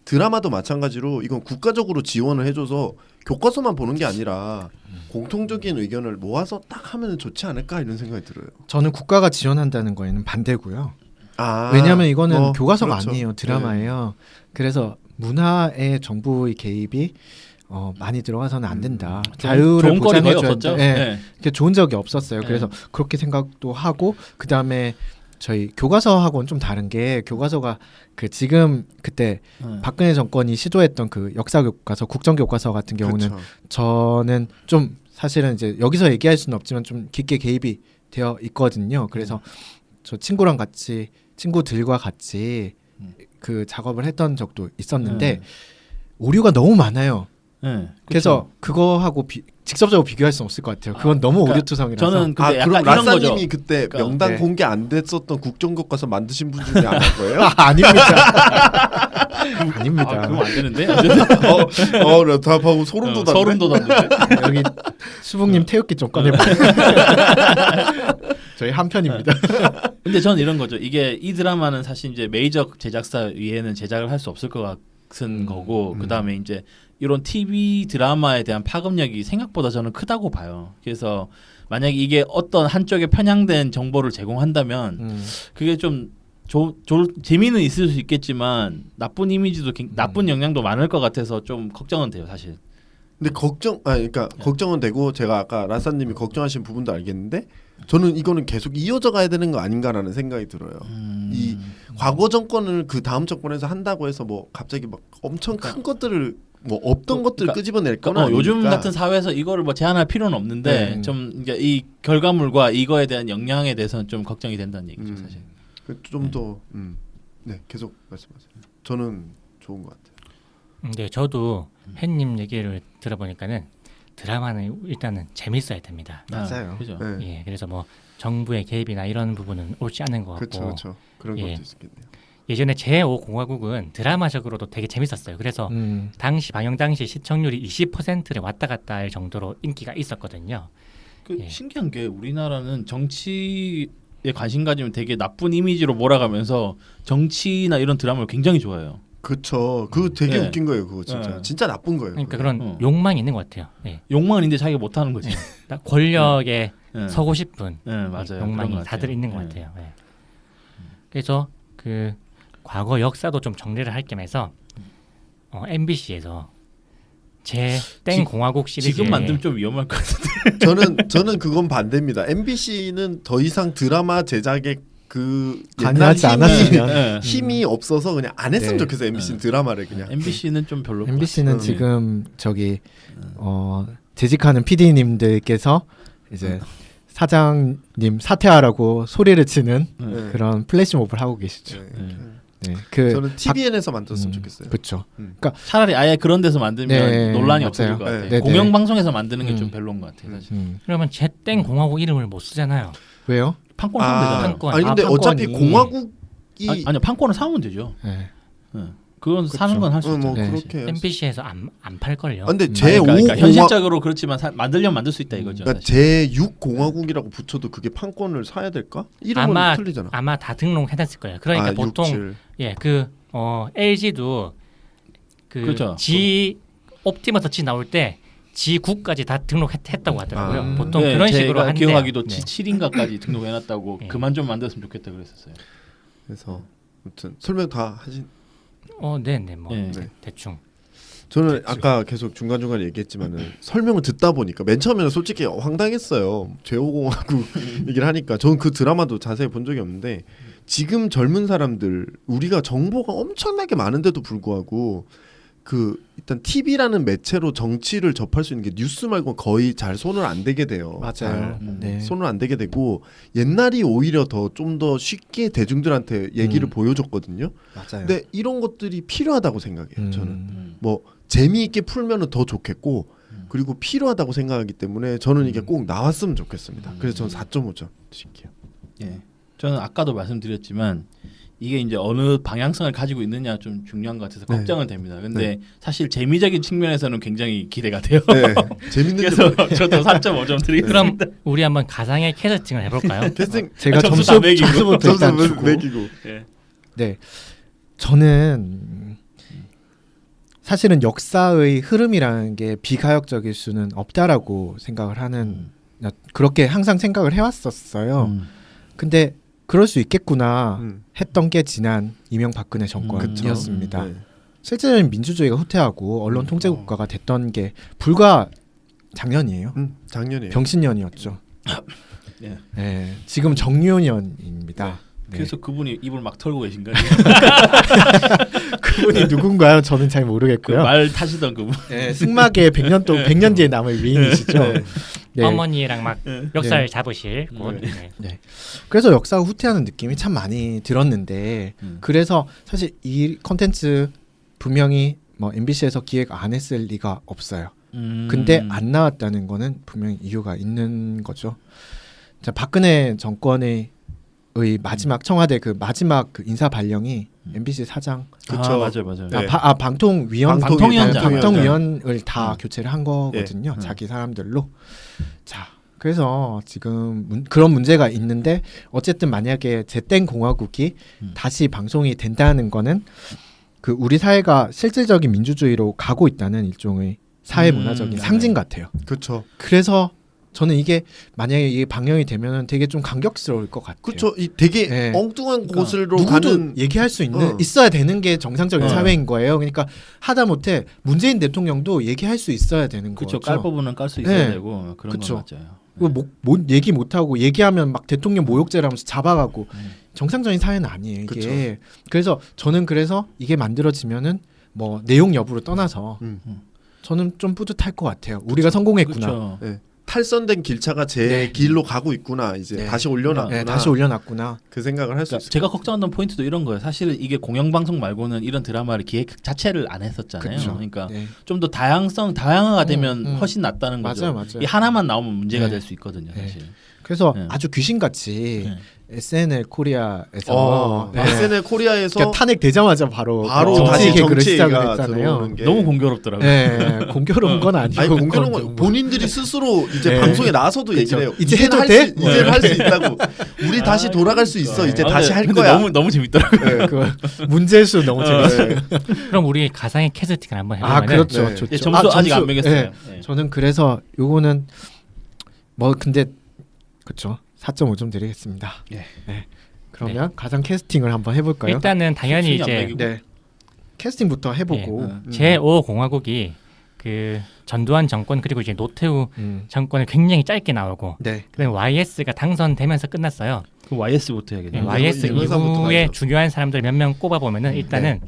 드라마도 마찬가지로 이건 국가적으로 지원을 해줘서 교과서만 보는 게 아니라 공통적인 의견을 모아서 딱 하면 좋지 않을까 이런 생각이 들어요. 저는 국가가 지원한다는 거에는 반대고요. 아, 왜냐하면 이거는 뭐, 교과서가 그렇죠. 아니에요. 드라마예요. 그래서 문화에 정부의 개입이 많이 들어가서는 안 된다. 자유를 좋은 거리 거의 보장해줘야 없었죠. 된다. 예. 네. 그게 좋은 적이 없었어요. 네. 그래서 그렇게 생각도 하고 그 다음에 저희 교과서하고는 좀 다른 게 교과서가 그 지금 그때 박근혜 정권이 시도했던 그 역사 교과서, 국정 교과서 같은 경우는 그렇죠. 저는 좀 사실은 이제 여기서 얘기할 수는 없지만 좀 깊게 개입이 되어 있거든요. 그래서 저 친구들과 같이 그 작업을 했던 적도 있었는데 오류가 너무 많아요. 네. 그래서 그거하고 직접적으로 비교할 수는 없을 것 같아요. 그건 너무 그러니까 오류투성이라서. 저는 근데 아 약간 그럼 이런 거죠. 라사님이 그때 그러니까, 명단 네. 공개 안 됐었던 국정교과서 만드신 분 중에 안 할 거예요? 아닙니다. 아닙니다. 아, 그럼 안 되는데. 답하고 소름 돋았네. 소름 돋았는데. 여기 수북님 태극기 좀 꺼내봐. 저희 한편입니다. 근데 저는 이런 거죠. 이게 이 드라마는 사실 이제 메이저 제작사 위에는 제작을 할 수 없을 것 같은 거고 그다음에 이제 이런 TV 드라마에 대한 파급력이 생각보다 저는 크다고 봐요. 그래서 만약에 이게 어떤 한쪽에 편향된 정보를 제공한다면 그게 좀 재미는 있을 수 있겠지만 나쁜 이미지도 나쁜 영향도 많을 것 같아서 좀 걱정은 돼요, 사실. 근데 그러니까 걱정은 되고 제가 아까 라사님이 걱정하신 부분도 알겠는데 저는 이거는 계속 이어져 가야 되는 거 아닌가라는 생각이 들어요. 이 과거 정권을 그 다음 정권에서 한다고 해서 뭐 갑자기 막 엄청 큰 것들을 뭐 없던 것들을 끄집어낼 건 아니니까. 요즘 같은 사회에서 이거를 뭐 제한할 필요는 없는데 좀 이제 이 결과물과 이거에 대한 영향에 대해서는 좀 걱정이 된다는 얘기죠, 사실. 좀 더 네, 계속 말씀하세요. 저는 좋은 것 같아요. 네, 저도 햇님 얘기를 들어보니까는 드라마는 일단은 재밌어야 됩니다. 맞아요. 그죠. 네. 예, 그래서 뭐 정부의 개입이나 이런 부분은 옳지 않은 것 같고 그렇죠. 그런 예. 것도 있겠네요. 예전에 제5공화국은 드라마적으로도 되게 재밌었어요. 그래서 당시 방영 당시 시청률이 20%를 왔다 갔다 할 정도로 인기가 있었거든요. 예. 신기한 게 우리나라는 정치에 관심 가지면 되게 나쁜 이미지로 몰아가면서 정치나 이런 드라마를 굉장히 좋아해요. 그렇죠. 그거 되게 네. 웃긴 거예요. 그거 진짜 네. 진짜 나쁜 거예요. 그러니까 그거. 그런 욕망이 있는 것 같아요. 예. 욕망은 있는데 자기가 못하는 거지. 딱 권력에 네. 서고 싶은 네, 맞아요. 그런 욕망이 것 다들 같아요. 있는 것 네. 같아요. 예. 그래서 그 과거 역사도 좀 정리를 할 겸해서 MBC에서 제 공화국 시리즈 지금 만들면 좀 위험할 것 같은데. 저는 그건 반대입니다. MBC는 더 이상 드라마 제작에 그 관여하지 옛날 않았으면. 네. 힘이 없어서 그냥 안 했으면 네. 좋겠어요. MBC는 드라마를 그냥. MBC는 좀 별로. MBC는 네. 지금 저기 재직하는 PD님들께서 이제 사장님 사퇴하라고 소리를 치는 네. 그런 플래시몹을 하고 계시죠. 네. 네, 그 저는 TVN에서 만들었으면 좋겠어요. 그렇죠. 차라리 아예 그런 데서 만들면 네, 논란이 맞아요. 없어질 것 같아요. 네. 네, 공영 방송에서 만드는 게 좀 음. 별로인 것 같아요, 사실. 그러면 제땡 공화국 이름을 못 쓰잖아요. 왜요? 판권 사면 되잖아요. 판권. 아니 근데 판권이. 어차피 공화국이 아니요, 판권을 사면 되죠. 네. 그건 사는 건 할 수 있죠. 뭐 네. 그렇게 해요. MBC에서 안 팔걸요. 근데 제5 그러니까 현실적으로 그렇지만 만들려면 만들 수 있다 이거죠. 그러니까 사실. 제6 공화국이라고 붙여도 그게 판권을 사야 될까? 이름은 틀리잖아. 아마 다 등록해놨을 거예요. 그러니까 보통 6, 7. LG도 그 그렇죠. G 옵티머스 G 나올 때 G9까지 다 등록했다고 하더라고요. 아. 보통 네, 그런 식으로 제가 한대요. 기억하기도 네. G7인가까지 등록해놨다고 네. 그만 좀 만들었으면 좋겠다 그랬었어요. 그래서 아무튼 설명 다 하신. 네네 뭐 네. 대충. 저는 아까 계속 중간중간 얘기했지만은 설명을 듣다 보니까 맨 처음에는 솔직히 황당했어요. 제5공화국 얘기를 하니까 저는 그 드라마도 자세히 본 적이 없는데 지금 젊은 사람들 우리가 정보가 엄청나게 많은데도 불구하고 그 일단 TV라는 매체로 정치를 접할 수 있는 게 뉴스 말고 거의 잘 손을 안 대게 돼요. 맞아요. 잘 네. 손을 안 대게 되고 옛날이 오히려 더 좀 더 쉽게 대중들한테 얘기를 보여줬거든요. 맞아요. 근데 이런 것들이 필요하다고 생각해요. 저는 음. 뭐 재미있게 풀면은 더 좋겠고 그리고 필요하다고 생각하기 때문에 저는 이게 꼭 나왔으면 좋겠습니다. 그래서 저는 4.5점 드릴게요. 예. 저는 아까도 말씀드렸지만 이게 이제 어느 방향성을 가지고 있느냐 좀 중요한 것 같아서 네. 걱정은 됩니다. 근데 사실 재미적인 측면에서는 굉장히 기대가 돼요. 네, 재밌는 그래서 저도 4.5점 드리겠습니다. 그럼 우리 한번 가상의 캐스팅을 해볼까요? 캐스팅 제가 점수 점수 다 매기고. 점수부터 일단 점수 주고. 매기고. 예. 네, 저는 사실은 역사의 흐름이라는 게 비가역적일 수는 없다라고 생각을 하는 그렇게 항상 생각을 해왔었어요. 근데 그럴 수 있겠구나 했던 게 지난 이명박근혜 정권이었습니다. 네. 실제로는 민주주의가 후퇴하고 언론 통제 국가가 됐던 게 불과 작년이에요. 작년이에요. 병신년이었죠. 예. 네, 지금 정유년입니다. 네. 그래서 그분이 입을 막 털고 계신가요? 그분이 누군가요? 저는 잘 그 모르겠고요. 말 타시던 그분. 네, 승막의 100년 뒤에 남을 위인이시죠. 네. 어머니랑 막 멱살 네. 잡으실 곳. 네. 네. 그래서 역사가 후퇴하는 느낌이 참 많이 들었는데 그래서 사실 이 컨텐츠 분명히 뭐 MBC에서 기획 안 했을 리가 없어요. 근데 안 나왔다는 거는 분명히 이유가 있는 거죠. 자, 박근혜 정권의 마지막 청와대 그 마지막 그 인사 발령이 MBC 사장, 그쵸. 맞아요. 네. 방통위원을 다 교체를 한 거거든요. 예. 자기 사람들로. 자, 그래서 지금 그런 문제가 있는데 어쨌든 만약에 제땡 공화국이 다시 방송이 된다는 거는 그 우리 사회가 실질적인 민주주의로 가고 있다는 일종의 사회 문화적인 상징 같아요. 그렇죠. 그래서 저는 이게 만약에 이게 방영이 되면은 되게 좀 감격스러울 것 같아요. 그렇죠. 이 되게 네. 엉뚱한 그러니까 곳으로 누구도 가는 얘기할 수 있는 있어야 되는 게 정상적인 사회인 거예요. 그러니까 하다못해 문재인 대통령도 얘기할 수 있어야 되는 그렇죠. 거죠. 깔 부분은 깔 수 있어야 네. 되고 그런 그쵸. 건 맞아요. 얘기 못 하고 얘기하면 막 대통령 모욕죄라면서 잡아가고 정상적인 사회는 아니에요. 이게. 그쵸. 그래서 저는 이게 만들어지면은 뭐 내용 여부를 떠나서 저는 좀 뿌듯할 것 같아요. 우리가 성공했구나. 그렇죠. 네. 탈선된 길차가 제 네. 길로 가고 있구나. 이제 네. 다시 올려놨구나. 네, 다시 올려놨구나. 그 생각을 할 수 그러니까 있어요. 제가 걱정하는 포인트도 이런 거예요. 사실은 이게 공영방송 말고는 이런 드라마를 기획 자체를 안 했었잖아요. 그쵸. 그러니까 네. 좀 더 다양화가 되면 음. 훨씬 낫다는 거죠. 맞아요. 이 하나만 나오면 문제가 네. 될 수 있거든요. 네. 사실. 그래서 네. 아주 귀신같이 네. SNL 코리아에서 네. SNL 코리아에서 그러니까 탄핵되자마자 바로 다시 정치 개그를 시작을 정치가 했잖아요. 들어오는 게 너무 공교롭더라고요. 네, 공교로운 건 아니고 아니 공교로운 그건 건 좀 본인들이 스스로 이제 네. 방송에 나와서도 얘기를 해요. 이제 이제는 해도 할 돼? 수, 이제는 할 수 있다고. 우리 다시 돌아갈 수 있어. 이제 다시 할 근데 거야. 너무 재밌더라고요. 네, 그 문제수 너무 재밌어요. 그럼 우리 가상의 캐스팅을 한번 해보면 아 그렇죠, 네. 좋죠. 예, 점수 아직 안 매겼어요. 네. 네. 저는 그래서 요거는 뭐 근데 그렇죠. 4.5점 드리겠습니다. 예. 네. 그러면 가상 캐스팅을 한번 해볼까요? 일단은 당연히 순위 안 이제 매기고. 네. 캐스팅부터 해보고 제5 공화국이 그 전두환 정권 그리고 이제 노태우 정권을 굉장히 짧게 나오고 네. 그다음에 YS가 당선되면서 끝났어요. 그 YS부터 해야겠네요. YS 이회사부터 이후에 가야죠. 중요한 사람들 몇 명 꼽아보면은 일단은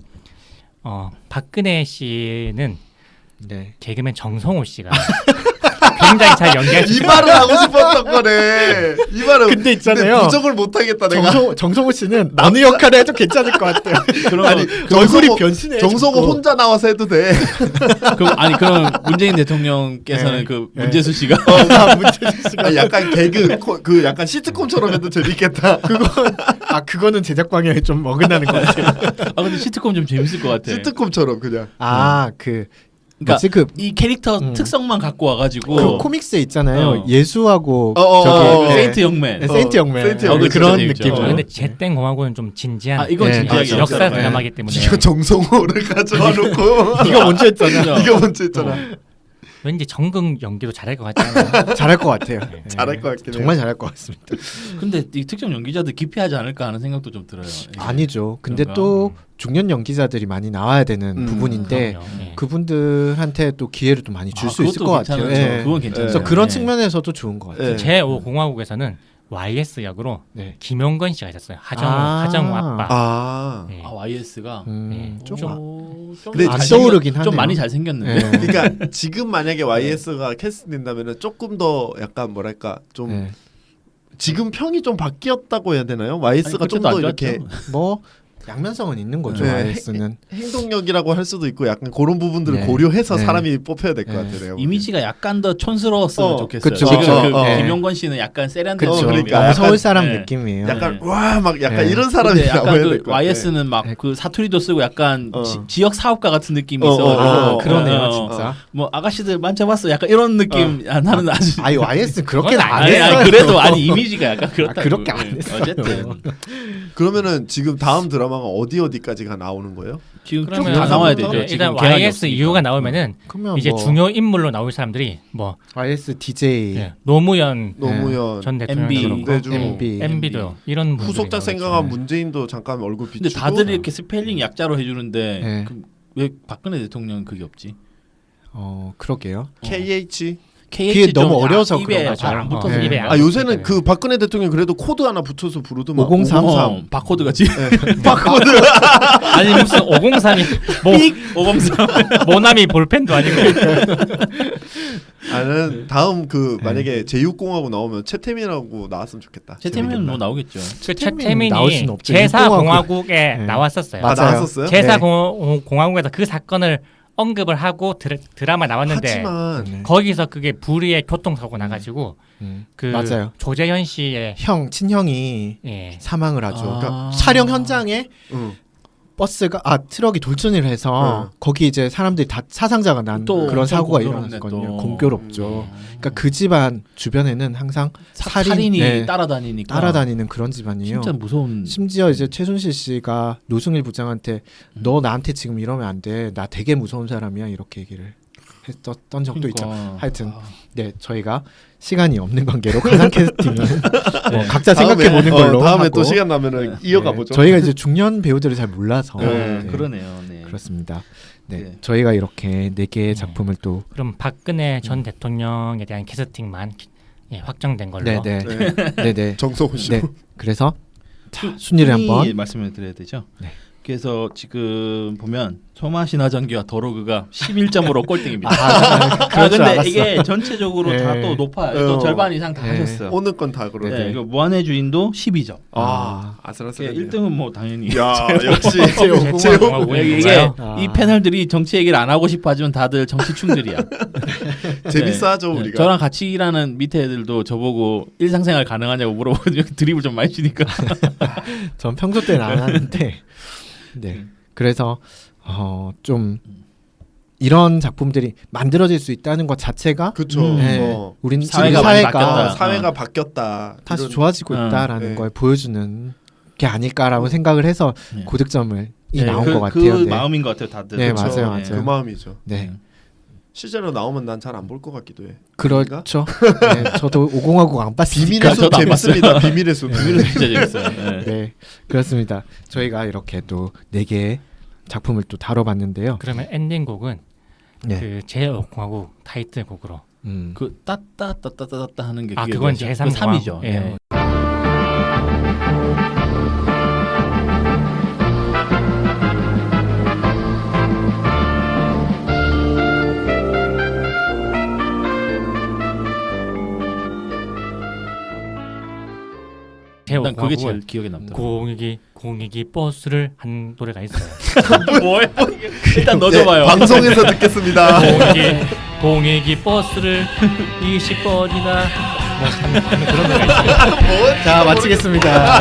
박근혜 씨는 네. 개그맨 정성호 씨가 굉장히 잘 연기할 수 이 있어요. 말을 하고 싶었던 거네. 이 말을. 근데 있잖아요. 부정을 못 하겠다 내가. 정성호 씨는 어느 역할을 해도 괜찮을 것 같아요. 아니 얼굴이 변신해. 정성호 혼자 나와서 해도 돼. 그럼 문재인 대통령께서는 네. 그 네. 문재수 씨가 문제수 씨가 아니, 약간 개그 그 약간 시트콤처럼 해도 재밌겠다. 그거는 제작 방향이 좀 어긋나는 것 같아요. 근데 시트콤 좀 재밌을 것 같아. 시트콤처럼 그냥. 그러니까 뭐지 그 이 캐릭터 특성만 갖고 와가지고 그 코믹스에 있잖아요. 예수하고 네, 네. 세인트 영맨. 세인트 영맨. 세인트 영맨 그런 진짜 재밌죠. 느낌. 근데 제땡 공화국은 좀 진지한 이건 네. 진지하게 역사 역사 드라마이기 때문에 이거 정성호를 가져와 놓고 네가 먼저 했잖아. 이거 먼저 했잖아. 왠지 정극 연기도 잘할 것 같지 않아요? 잘할 것 같아요. 잘할 것 같긴 해요. 정말 잘할 것 같습니다. 근데 이 특정 연기자들 기피하지 않을까 하는 생각도 좀 들어요. 아니죠. 근데 그런가? 또 중년 연기자들이 많이 나와야 되는 부분인데 그럼요. 예. 그분들한테 또 기회를 좀 많이 줄 수 있을 것 같아요. 예. 그건 괜찮아요. 그래서 그런 측면에서도 좋은 것 같아요. 예. 제5 공화국에서는 YS 역으로 네. 김용건 씨가 있었어요. 하정우 아빠. 아. 예. YS가 좀 근데 안 지금 떠오르긴 하네요. 좀 많이 잘생겼는데. 예. 그러니까 지금 만약에 YS가 캐스팅된다면은 조금 더 약간 뭐랄까 좀 예. 지금 평이 좀 바뀌었다고 해야 되나요? YS가 좀 더 이렇게 뭐 양면성은 있는 거죠. 네. YS는 행동력이라고 할 수도 있고 약간 그런 부분들을 네. 고려해서 네. 사람이 뽑혀야 될 것 네. 같아요. 내가 보기엔. 이미지가 약간 더 촌스러웠으면 좋겠어요. 그쵸, 지금 그쵸. 김용건 씨는 약간 세련된 그렇죠. 그러니까 너무 약간- 서울 사람 네. 느낌이에요. 약간 네. 와 막 약간 네. 이런 사람이 근데 나와야 약간 될 그 것 같아. YS는 막 그 사투리도 쓰고 약간 어. 지역 사업가 같은 느낌이 어, 있어. 그러네요, 진짜. 뭐 아가씨들 만져봤어. 약간 이런 느낌 나는 아주. 아니 YS 그렇게는 그건 안 아니, 했어요. 아니 그래도 아니 이미지가 약간 그렇다. 그렇게 안 했어요. 어쨌든 그러면은 지금 다음 드라마가 어디까지가 나오는 거예요? 지금 쭉 그러면 다 나와야 되죠. 네, 지금 일단 계약이 YS 없으니까. 이후가 나오면은 그러면 이제 뭐 중요 인물로 나올 사람들이 뭐 YS DJ 예, 노무현 노무현, 전 MB, 대통령 김대중, MB. MB도 이런 분들이 후속작 나오겠죠. 생각한 네. 문재인도 잠깐 얼굴 비추고. 근데 다들 이렇게 스펠링 약자로 해주는데 네. 왜 박근혜 대통령 그게 없지? 그러게요. KH. 그게 너무 좀 어려서 입에 그런 잘 안 거죠. 붙어서 네. 입에 아 요새는 그 박근혜 대통령 그래도 코드 하나 붙여서 부르더만. 503. 바코드가지. 바코드. 아니 무슨 503이 뭐 503. 모나미 볼펜도 아니고 나는 다음 그 만약에 제6공하고 나오면 채태민하고 나왔으면 좋겠다. 채태민은 재밌겠다. 뭐 나오겠죠. 그 채태민이 나올 수는 없죠. 제4 육공화국. 공화국에 네. 나왔었어요. 아 맞아요. 나왔었어요? 제4 네. 공화국에서 그 사건을 언급을 하고 드라마 나왔는데 하지만 네. 거기서 그게 불의의 교통사고 나가지고 그 맞아요. 조재현 씨의 친형이 예. 사망을 하죠. 아. 그러니까 촬영 현장에 응. 버스가 트럭이 돌진을 해서 응. 거기 이제 사람들이 다 사상자가 난 또 그런 엄청 사고가 공교롭네, 일어났거든요. 또. 공교롭죠. 그러니까 그 집안 주변에는 항상 살인이 네, 따라다니니까 따라다니는 그런 집안이에요. 진짜 무서운. 심지어 이제 최순실 씨가 노승일 부장한테 너 나한테 지금 이러면 안 돼. 나 되게 무서운 사람이야. 이렇게 얘기를 했었던 적도 있죠. 그러니까. 하여튼 아, 네 저희가 시간이 없는 관계로 가상 캐스팅은 뭐 각자 생각해 다음에, 보는 걸로 다음에 하고, 또 시간 나면은 이어가 보죠. 저희가 이제 중년 배우들을 잘 몰라서 네, 네, 그러네요. 네. 그렇습니다. 네, 네. 저희가 이렇게 4개의 작품을 또 그럼 박근혜 전 대통령에 대한 캐스팅만 예, 확정된 걸로. 네네 네. 네네 정성호 씨. 네 그래서 자, 순위를 한번 말씀을 드려야 되죠. 네. 그래서 지금 보면 소마시나 전기와 더로그가 11점으로 꼴등입니다. 그럴 줄 근데 알았어. 이게 전체적으로 다 네. 또 높아요. 또 절반 이상 다 네. 하셨어요. 오늘 건 다 그러네. 네, 그 무한의 주인도 12점. 아, 예, 아슬아슬. 1등은 뭐 당연히 야, 역시 제오공화 제오 이게 아. 이 패널들이 정치 얘기를 안 하고 싶어하지만 다들 정치충들이야. 재밌어하죠 네. 우리가. 저랑 같이 일하는 밑에 애들도 저보고 일상생활 가능하냐고 물어보고 드립을 좀 많이 치니까. 전 평소 때는 안 하는데 네 그래서 좀 이런 작품들이 만들어질 수 있다는 것 자체가 그쵸. 네, 어. 우린 사회가 지금 많이 사회가 바뀌었다. 사회가 바뀌었다. 다시 이런- 좋아지고 어, 있다라는 네. 걸 보여주는 게 아닐까라고 생각을 해서 네. 고득점을 네, 나온 그, 것 같아요. 그 네. 마음인 것 같아요, 다들. 네, 그쵸. 맞아요, 그 맞아요. 마음이죠. 네, 실제로 나오면 난 잘 안 볼 것 같기도 해. 그렇죠. 네, 저도 5050 안 봤으니까. 비밀의 숲 저도 안 재밌습니다. 비밀의 숲. 비밀은 진짜 재밌어요. 네. 네, 그렇습니다. 저희가 이렇게 또 4개의 작품을 또 다뤄봤는데요. 그러면 엔딩곡은 네, 그 제5공화국 타이틀곡으로. 그 따따따따따따 하는 게 아 그게 그건 뭐죠? 제3 그 3이죠. 예. 네. 일단 그게 제일 제5공화국은 기억에 남더라고요. 공익이 버스를 한 노래가 있어요. 뭐야? 일단 넣어줘봐요. 방송에서 듣겠습니다. 공익이 버스를 20번이나 뭐 하는 그런 노래가 있어요. 자 마치겠습니다.